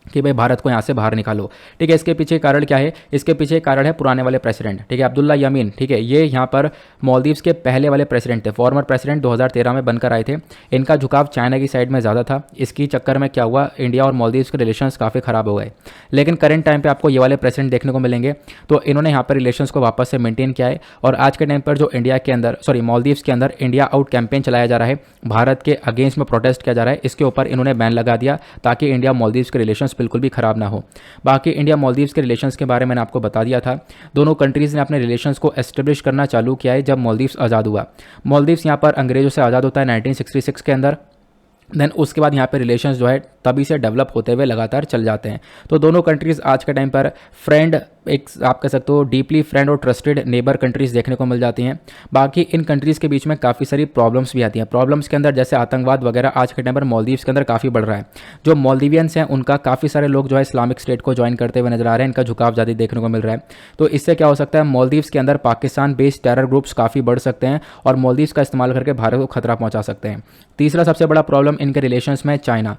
कि भाई भारत को यहाँ से बाहर निकालो, ठीक है। इसके पीछे कारण क्या है, इसके पीछे कारण है पुराने वाले प्रेसिडेंट, ठीक है, अब्दुल्ला यमीन, ठीक है। ये यहाँ पर मालदीव्स के पहले वाले प्रेसिडेंट थे, फॉर्मर प्रेसिडेंट 2013 में बनकर आए थे। इनका झुकाव चाइना की साइड में ज़्यादा था। इसकी चक्कर में क्या हुआ, इंडिया और मालदीव्स के रिलेशंस काफ़ी ख़राब हो गए। लेकिन करंट टाइम पर आपको ये वाले प्रेसिडेंट देखने को मिलेंगे, तो इन्होंने यहाँ पर रिलेशंस को वापस से मेंटेन किया है। और आज के टाइम पर जो इंडिया के अंदर मालदीव्स के अंदर इंडिया आउट कैंपेन चलाया जा रहा है, भारत के अगेंस्ट में प्रोटेस्ट किया जा रहा है, इसके ऊपर इन्होंने बैन लगा दिया ताकि इंडिया मालदीव्स के रिलेशंस बिल्कुल भी खराब ना हो। बाकी इंडिया मालदीव्स के रिलेशंस के बारे में मैंने आपको बता दिया था। दोनों कंट्रीज ने अपने रिलेशंस को एस्टेब्लिश करना चालू किया है जब मालदीव्स आज़ाद हुआ। मालदीव्स यहाँ पर अंग्रेजों से आज़ाद होता है 1966 के अंदर। देन उसके बाद यहाँ पे रिलेशंस जो है तभी से डेवलप होते हुए लगातार चल जाते हैं। तो दोनों कंट्रीज़ आज के टाइम पर फ्रेंड, एक आप कह सकते हो डीपली फ्रेंड और ट्रस्टेड नेबर कंट्रीज़ देखने को मिल जाती हैं। बाकी इन कंट्रीज़ के बीच में काफ़ी सारी प्रॉब्लम्स भी आती हैं। प्रॉब्लम्स के अंदर जैसे आतंकवाद वगैरह आज के टाइम पर मालदीव्स के अंदर काफ़ी बढ़ रहा है। जो मालदीवियंस हैं उनका काफ़ी सारे लोग जो है इस्लामिक स्टेट को ज्वाइन करते हुए नजर आ रहे हैं, इनका झुकाव ज़्यादा देखने को मिल रहा है। तो इससे क्या हो सकता है, मालदीव्स के अंदर पाकिस्तान बेस्ड टेरर ग्रुप्स काफ़ी बढ़ सकते हैं और मालदीव्स का इस्तेमाल करके भारत को खतरा पहुँचा सकते हैं। तीसरा सबसे बड़ा प्रॉब्लम इनके रिलेशंस में चाइना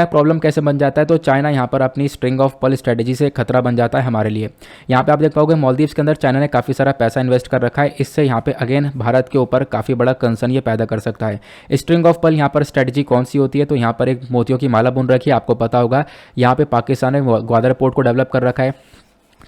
प्रॉब्लम कैसे बन जाता है, तो चाइना यहाँ पर अपनी स्ट्रिंग ऑफ पर्ल स्ट्रेटेजी से खतरा बन जाता है हमारे लिए। यहाँ पे आप देख पाओगे मालदीव्स के अंदर चाइना ने काफ़ी सारा पैसा इन्वेस्ट कर रखा है। इससे यहाँ पे अगेन भारत के ऊपर काफ़ी बड़ा कंसर्न ये पैदा कर सकता है। स्ट्रिंग ऑफ पर्ल यहाँ पर स्ट्रेटेजी कौन सी होती है, तो यहाँ पर एक मोतियों की माला बुन रखी है, आपको पता होगा। यहाँ पे पाकिस्तान ने ग्वादर पोर्ट को डेवलप कर रखा है,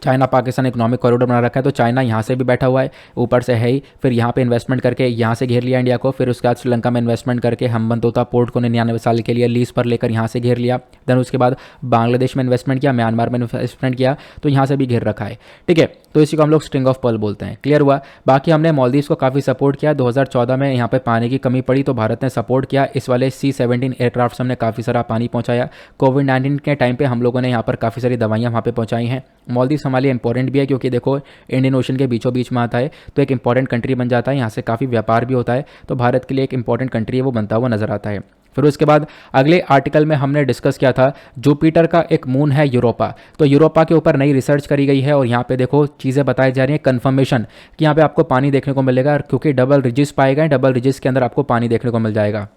चाइना पाकिस्तान इकोनॉमिक कॉरिडोर बना रखा है, तो चाइना यहाँ से भी बैठा हुआ है, ऊपर से है ही। फिर यहाँ पे इन्वेस्टमेंट करके यहाँ से घेर लिया इंडिया को। फिर उसके बाद श्रीलंका में इन्वेस्टमेंट करके हम्बनतोता पोर्ट को 99 साल के लिए लीज पर लेकर यहाँ से घेर लिया। देन उसके बाद बांग्लादेश में इन्वेस्टमेंट किया, म्यांमार में इन्वेस्टमेंट किया, तो यहाँ से भी घेर रखा है, ठीक है। तो इसी को हम लोग स्ट्रिंग ऑफ पर्ल बोलते हैं। क्लियर हुआ। बाकी हमने मालदीव्स को काफ़ी सपोर्ट किया। 2014 में यहाँ पे पानी की कमी पड़ी तो भारत ने सपोर्ट किया। इस वाले C-17 एयरक्राफ्ट से हमने काफ़ी सारा पानी पहुँचाया। कोविड-19 के टाइम पे हम लोगों ने यहाँ पर काफ़ी सारी दवाइयाँ वहाँ पे पहुँचाई हैं। मालदीव्स हमारे लिए इंपॉर्टेंट भी है क्योंकि देखो इंडियन ओशन के बीचों बीच में आता है, तो एक इंपॉर्टेंट कंट्री बन जाता है। यहाँ से काफ़ी व्यापार भी होता है, तो भारत के लिए एक इंपॉर्टेंट कंट्री है वो बनता हुआ नजर आता है। फिर उसके बाद अगले आर्टिकल में हमने डिस्कस किया था जुपिटर का एक मून है यूरोपा। तो यूरोपा के ऊपर नई रिसर्च करी गई है और यहाँ पे देखो चीज़ें बताई जा रही हैं, कन्फर्मेशन कि यहाँ पे आपको पानी देखने को मिलेगा, क्योंकि डबल रिजिस पाए गए, डबल रिजिस के अंदर आपको पानी देखने को मिल जाएगा।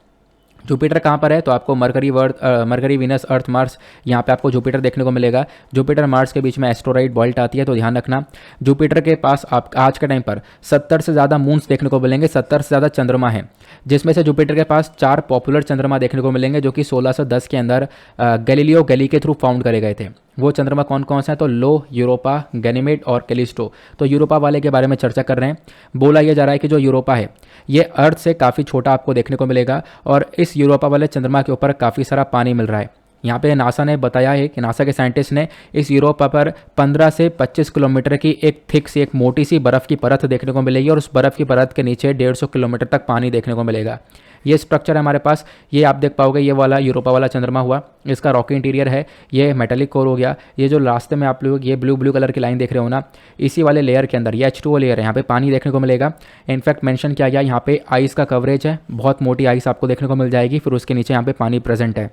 जुपिटर कहाँ पर है, तो आपको मरकरी वीनस अर्थ मार्स, यहाँ पे आपको जुपिटर देखने को मिलेगा। जुपिटर मार्स के बीच में एस्टेरॉइड बेल्ट आती है, तो ध्यान रखना। जुपिटर के पास आप आज के टाइम पर 70 से ज़्यादा मून्स देखने को मिलेंगे, 70 से ज़्यादा चंद्रमा हैं, जिसमें से जुपिटर के पास 4 पॉपुलर चंद्रमा देखने को मिलेंगे जो कि 1610 के अंदर गैलीलियो गैली के थ्रू फाउंड करे गए थे। वो चंद्रमा कौन कौन से हैं, तो लो, यूरोपा, गैनीमेड और कैलिस्टो। तो यूरोपा वाले के बारे में चर्चा कर रहे हैं। बोला यह जा रहा है कि जो यूरोपा है ये अर्थ से काफ़ी छोटा आपको देखने को मिलेगा और इस यूरोपा वाले चंद्रमा के ऊपर काफ़ी सारा पानी मिल रहा है। यहाँ पे नासा ने बताया है कि नासा के साइंटिस्ट ने इस यूरोपा पर 15 से 25 किलोमीटर की एक थिक सी एक मोटी सी बर्फ़ की परत देखने को मिलेगी और उस बर्फ़ की परत के नीचे 150 किलोमीटर तक पानी देखने को मिलेगा। ये स्ट्रक्चर है हमारे पास, ये आप देख पाओगे, ये वाला यूरोपा वाला चंद्रमा हुआ, इसका रॉकी इंटीरियर है, ये मेटेलिक कोर हो गया। ये जो रास्ते में आप लोग ये ब्लू कलर की लाइन देख रहे हो ना, इसी वाले लेयर के अंदर ये H2O लेयर है, यहाँ पे पानी देखने को मिलेगा। इनफैक्ट मेंशन किया गया यहाँ पे आइस का कवरेज है, बहुत मोटी आइस आपको देखने को मिल जाएगी, फिर उसके नीचे यहाँ पे पानी प्रेजेंट है।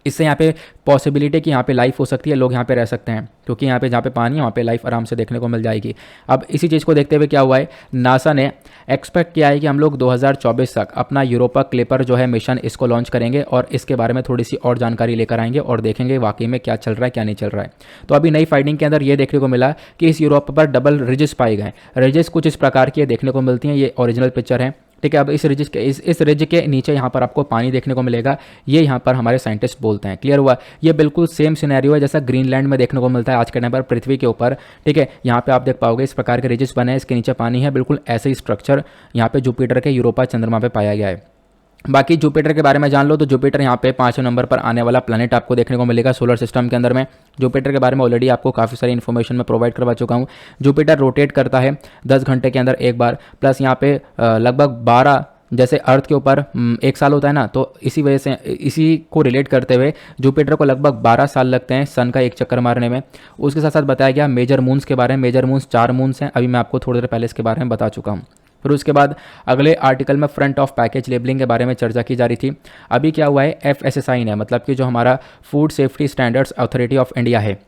इससे यहाँ पे पॉसिबिलिटी कि यहाँ पे लाइफ हो सकती है, लोग यहाँ पे रह सकते हैं, क्योंकि यहाँ पे जहाँ पे पानी है वहाँ पे लाइफ आराम से देखने को मिल जाएगी। अब इसी चीज़ को देखते हुए क्या हुआ है, नासा ने एक्सपेक्ट किया है कि हम लोग 2024 तक अपना यूरोपा क्लिपर जो है मिशन इसको लॉन्च करेंगे और इसके बारे में थोड़ी सी और जानकारी लेकर आएंगे और देखेंगे वाकई में क्या चल रहा है क्या नहीं चल रहा है। तो अभी नई फाइंडिंग के अंदर ये देखने को मिला कि इस यूरोपा पर डबल रिजेस पाए गए। रिजेस कुछ इस प्रकार की देखने को मिलती हैं, ये ओरिजिनल पिक्चर है, ठीक है। अब इस रिज के नीचे यहाँ पर आपको पानी देखने को मिलेगा, ये यहाँ पर हमारे साइंटिस्ट बोलते हैं। क्लियर हुआ? ये बिल्कुल सेम सिनेरियो है जैसा ग्रीनलैंड में देखने को मिलता है आज के टाइम पर पृथ्वी के ऊपर, ठीक है। यहाँ पे आप देख पाओगे इस प्रकार के रिजेस बने हैं, इसके नीचे पानी है, बिल्कुल ऐसे ही स्ट्रक्चर यहाँ पे जुपिटर के यूरोपा चंद्रमा पे पाया गया है। बाकी जुपिटर के बारे में जान लो तो जुपिटर यहाँ पे 5वें नंबर पर आने वाला प्लैनेट आपको देखने को मिलेगा सोलर सिस्टम के अंदर में। जुपिटर के बारे में ऑलरेडी आपको काफ़ी सारी इन्फॉर्मेशन मैं प्रोवाइड करवा चुका हूँ। जुपिटर रोटेट करता है 10 घंटे के अंदर एक बार, प्लस यहाँ पे लगभग 12, जैसे अर्थ के ऊपर 1 साल होता है ना, तो इसी वजह से इसी को रिलेट करते हुए जुपिटर को लगभग 12 साल लगते हैं सन का एक चक्कर मारने में। उसके साथ साथ बताया गया मेजर मून्स के बारे में। मेजर मून्स 4 मून्स हैं, अभी मैं आपको थोड़ी देर पहले इसके बारे में बता चुका हूँ। फिर उसके बाद अगले आर्टिकल में फ्रंट ऑफ पैकेज लेबलिंग के बारे में चर्चा की जा रही थी। अभी क्या हुआ है, FSSAI ने, मतलब कि जो हमारा food safety standards authority of India है,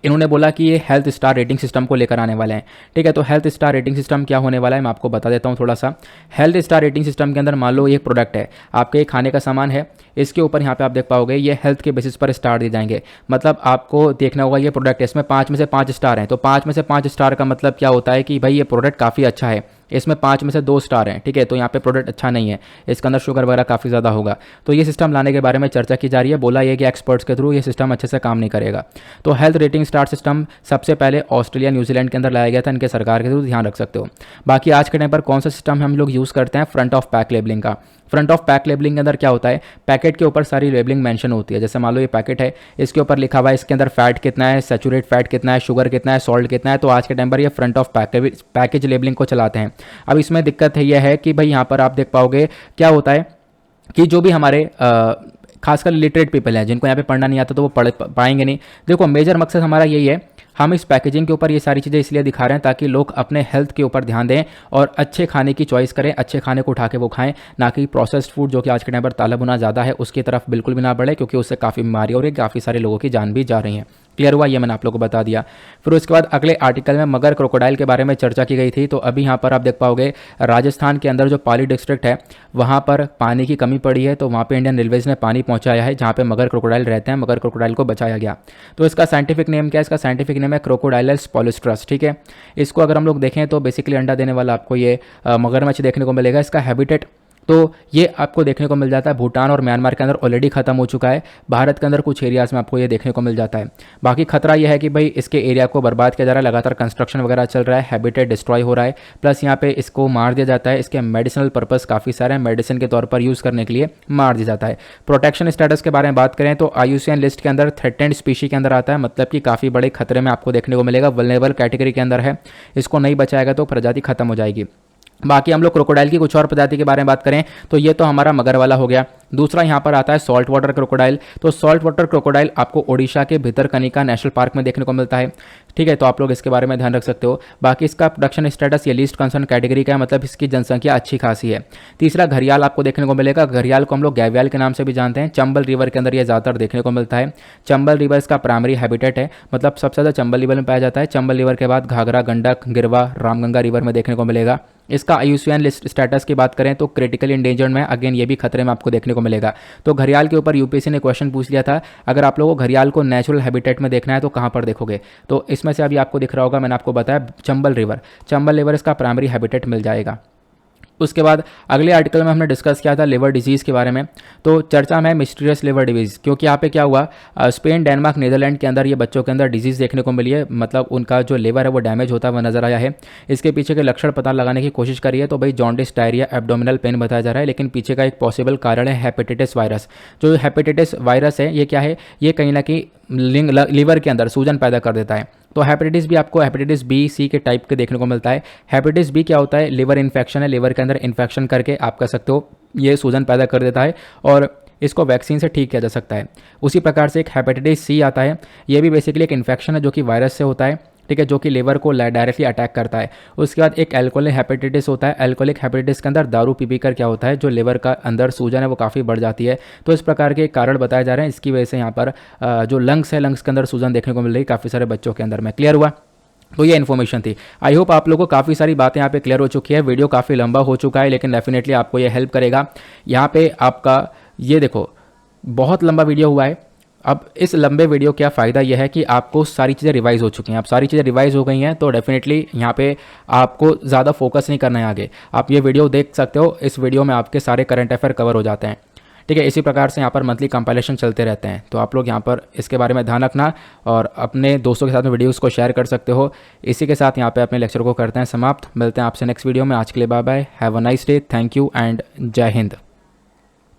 इन्होंने बोला कि ये हेल्थ स्टार रेटिंग सिस्टम को लेकर आने वाले हैं, ठीक है। तो हेल्थ स्टार रेटिंग सिस्टम क्या होने वाला है मैं आपको बता देता हूँ थोड़ा सा। हेल्थ स्टार रेटिंग सिस्टम के अंदर मान लो एक प्रोडक्ट है, आपके खाने का सामान है, इसके ऊपर यहाँ पे आप देख पाओगे ये हेल्थ के बेसिस पर स्टार दिए जाएंगे। मतलब आपको देखना होगा ये प्रोडक्ट है, इसमें 5 में से 5 स्टार हैं, तो 5 में से 5 स्टार का मतलब क्या होता है कि भाई ये प्रोडक्ट काफ़ी अच्छा है। इसमें 5 में से 2 स्टार हैं, ठीक है, तो यहाँ पे प्रोडक्ट अच्छा नहीं है, इसके अंदर शुगर वगैरह काफ़ी ज़्यादा होगा। तो ये सिस्टम लाने के बारे में चर्चा की जा रही है। बोला ये कि एक्सपर्ट्स के थ्रू ये सिस्टम अच्छे से काम नहीं करेगा। तो हेल्थ रेटिंग स्टार सिस्टम सबसे पहले ऑस्ट्रेलिया न्यूजीलैंड के अंदर लाया गया था, इनके सरकार के थ्रू, ध्यान रख सकते हो। बाकी आज के टाइम पर कौन सा सिस्टम हम लोग यूज़ करते हैं, फ्रंट ऑफ पैक लेबलिंग का। फ्रंट ऑफ पैक लेबलिंग के अंदर क्या होता है, पैकेट के ऊपर सारी लेबलिंग मेंशन होती है। जैसे मान लो ये पैकेट है, इसके ऊपर लिखा हुआ है इसके अंदर फैट कितना है, सैचुरेट फैट कितना है, शुगर कितना है, सॉल्ट कितना है। तो आज के टाइम पर ये फ्रंट ऑफ पैकेज लेबलिंग को चलाते हैं। अब इसमें दिक्कत है यह है कि भाई यहाँ पर आप देख पाओगे क्या होता है कि जो भी हमारे खासकर लिटरेट पीपल हैं जिनको यहाँ पे पढ़ना नहीं आता तो वो पढ़ पाएंगे नहीं। देखो मेजर मकसद हमारा यही है, हम इस पैकेजिंग के ऊपर ये सारी चीज़ें इसलिए दिखा रहे हैं ताकि लोग अपने हेल्थ के ऊपर ध्यान दें और अच्छे खाने की चॉइस करें, अच्छे खाने को उठा के वो खाएं, ना कि प्रोसेस्ड फूड जो कि आज के टाइम पर ताला बुना ज़्यादा है उसकी तरफ बिल्कुल भी ना बढ़े, क्योंकि उससे काफ़ी बीमारी हो रही है, काफ़ी सारे लोगों की जान भी जा रही हैं। क्लियर हुआ? ये मैंने आप लोगों को बता दिया। फिर उसके बाद अगले आर्टिकल में मगर क्रोकोडाइल के बारे में चर्चा की गई थी। तो अभी यहाँ पर आप देख पाओगे राजस्थान के अंदर जो पाली डिस्ट्रिक्ट है वहाँ पर पानी की कमी पड़ी है, तो वहाँ पे इंडियन रेलवेज ने पानी पहुँचाया है जहाँ पे मगर क्रोकोडाइल रहते हैं। मगर क्रोकोडाइल को बचाया गया। तो इसका साइंटिफिक नेम क्या है? इसका साइंटिफिक नेम है क्रोकोडाइलस पॉलिस्ट्रस, ठीक है। इसको अगर हम लोग देखें तो बेसिकली अंडा देने वाला आपको ये मगरमच्छ देखने को मिलेगा। इसका हैबिटेट तो ये आपको देखने को मिल जाता है भूटान और म्यांमार के अंदर ऑलरेडी खत्म हो चुका है। भारत के अंदर कुछ एरियाज़ में आपको ये देखने को मिल जाता है। बाकी खतरा यह है कि भाई इसके एरिया को बर्बाद किया जा रहा है, लगातार कंस्ट्रक्शन वगैरह चल रहा है, हैबिटेट डिस्ट्रॉय हो रहा है, प्लस यहाँ पे इसको मार दिया जाता है। इसके मेडिसिनल पर्पस काफ़ी सारे हैं, मेडिसिन के तौर पर यूज़ करने के लिए मार दिया जाता है। प्रोटेक्शन स्टेटस के बारे में बात करें तो IUCN लिस्ट के अंदर थ्रेटेंड स्पीशी के अंदर आता है, मतलब कि काफ़ी बड़े खतरे में आपको देखने को मिलेगा, वल्नरेबल कैटेगरी के अंदर है। इसको नहीं बचाएगा तो प्रजाति खत्म हो जाएगी। बाकी हम लोग क्रोकोडाइल की कुछ और प्रजाति के बारे में बात करें तो ये तो हमारा मगर वाला हो गया। दूसरा यहाँ पर आता है सॉल्ट वाटर क्रोकोडाइल। तो सॉल्ट वाटर क्रोकोडाइल आपको ओडिशा के भितरकनिका नेशनल पार्क में देखने को मिलता है, ठीक है। तो आप लोग इसके बारे में ध्यान रख सकते हो। बाकी इसका प्रोडक्शन स्टेटस ये लीस्ट कंसर्न कैटेगरी का है, मतलब इसकी जनसंख्या अच्छी खासी है। तीसरा घड़ियाल आपको देखने को मिलेगा। घड़ियाल को हम लोग गैवियाल के नाम से भी जानते हैं। चंबल रिवर के अंदर ये ज़्यादातर देखने को मिलता है। चंबल रिवर इसका प्राइमरी हैबिटेट है, मतलब सबसे ज़्यादा चंबल रिवर में पाया जाता है। चंबल रिवर के बाद घाघरा, गंडक, गिरवा, रामगंगा रिवर में देखने को मिलेगा। इसका IUCN लिस्ट स्टेटस की बात करें तो क्रिटिकल इंडेंजर्ड में, अगेन ये भी खतरे में आपको देखने को मिलेगा। तो घड़ियाल के ऊपर UPSC ने क्वेश्चन पूछ लिया था, अगर आप लोगों को घड़ियाल को नेचुरल हैबिटेट में देखना है तो कहाँ पर देखोगे? तो इसमें से अभी आपको दिख रहा होगा, मैंने आपको बताया चंबल रिवर। चंबल रिवर इसका प्राइमरी हैबिटेट मिल जाएगा। उसके बाद अगले आर्टिकल में हमने डिस्कस किया था लिवर डिजीज़ के बारे में। तो चर्चा में मिस्टीरियस लिवर डिजीज़, क्योंकि यहाँ पे क्या हुआ, स्पेन, डेनमार्क, नीदरलैंड के अंदर ये बच्चों के अंदर डिजीज़ देखने को मिली है, मतलब उनका जो लिवर है वो डैमेज होता हुआ नजर आया है। इसके पीछे के लक्षण पता लगाने की कोशिश करी है तो भाई जॉन्डिस, डायरिया, एब्डोमिनल पेन बताया जा रहा है, लेकिन पीछे का एक पॉसिबल कारण है हेपेटाइटिस वायरस। जो हेपेटाइटिस वायरस है ये क्या है, ये कहीं ना कहीं लीवर के अंदर सूजन पैदा कर देता है। तो हेपेटाइटिस बी आपको हेपेटाइटिस बी, सी के टाइप के देखने को मिलता है। हेपेटाइटिस बी क्या होता है, लिवर इन्फेक्शन है, लिवर के अंदर इन्फेक्शन करके आप कह सकते हो ये सूजन पैदा कर देता है और इसको वैक्सीन से ठीक किया जा सकता है। उसी प्रकार से एक हेपेटाइटिस सी आता है, ये भी बेसिकली एक इन्फेक्शन है जो कि वायरस से होता है, ठीक है, जो कि लिवर को डायरेक्टली अटैक करता है। उसके बाद एक एल्कोहलिक हेपेटाइटिस होता है। एल्कोहलिक हेपेटाइटिस के अंदर दारू पी कर क्या होता है, जो लिवर का अंदर सूजन है वो काफ़ी बढ़ जाती है। तो इस प्रकार के कारण बताए जा रहे हैं, इसकी वजह से यहाँ पर जो लंग्स है, लंग्स के अंदर सूजन देखने को मिल रही है काफ़ी सारे बच्चों के अंदर में। क्लियर हुआ? तो ये इन्फॉर्मेशन थी। आई होप आप लोगों को काफ़ी सारी बातें यहाँ पे क्लियर हो चुकी है। वीडियो काफ़ी लंबा हो चुका है लेकिन डेफिनेटली आपको ये हेल्प करेगा। यहाँ पे आपका ये देखो बहुत लंबा वीडियो हुआ है। अब इस लंबे वीडियो का फ़ायदा यह है कि आपको सारी चीज़ें रिवाइज हो चुकी हैं। अब सारी चीज़ें रिवाइज हो गई हैं तो डेफिनेटली यहाँ पे आपको ज़्यादा फोकस नहीं करना है आगे। आप ये वीडियो देख सकते हो, इस वीडियो में आपके सारे करंट अफेयर कवर हो जाते हैं, ठीक है। इसी प्रकार से यहाँ पर मंथली कंपाइलेशन चलते रहते हैं, तो आप लोग यहाँ पर इसके बारे में ध्यान रखना और अपने दोस्तों के साथ में वीडियोज़ को शेयर कर सकते हो। इसी के साथ यहाँ पे अपने लेक्चर को करते हैं समाप्त। मिलते हैं आपसे नेक्स्ट वीडियो में। आज के लिए bye bye, have a nice day, thank you and Jai Hind.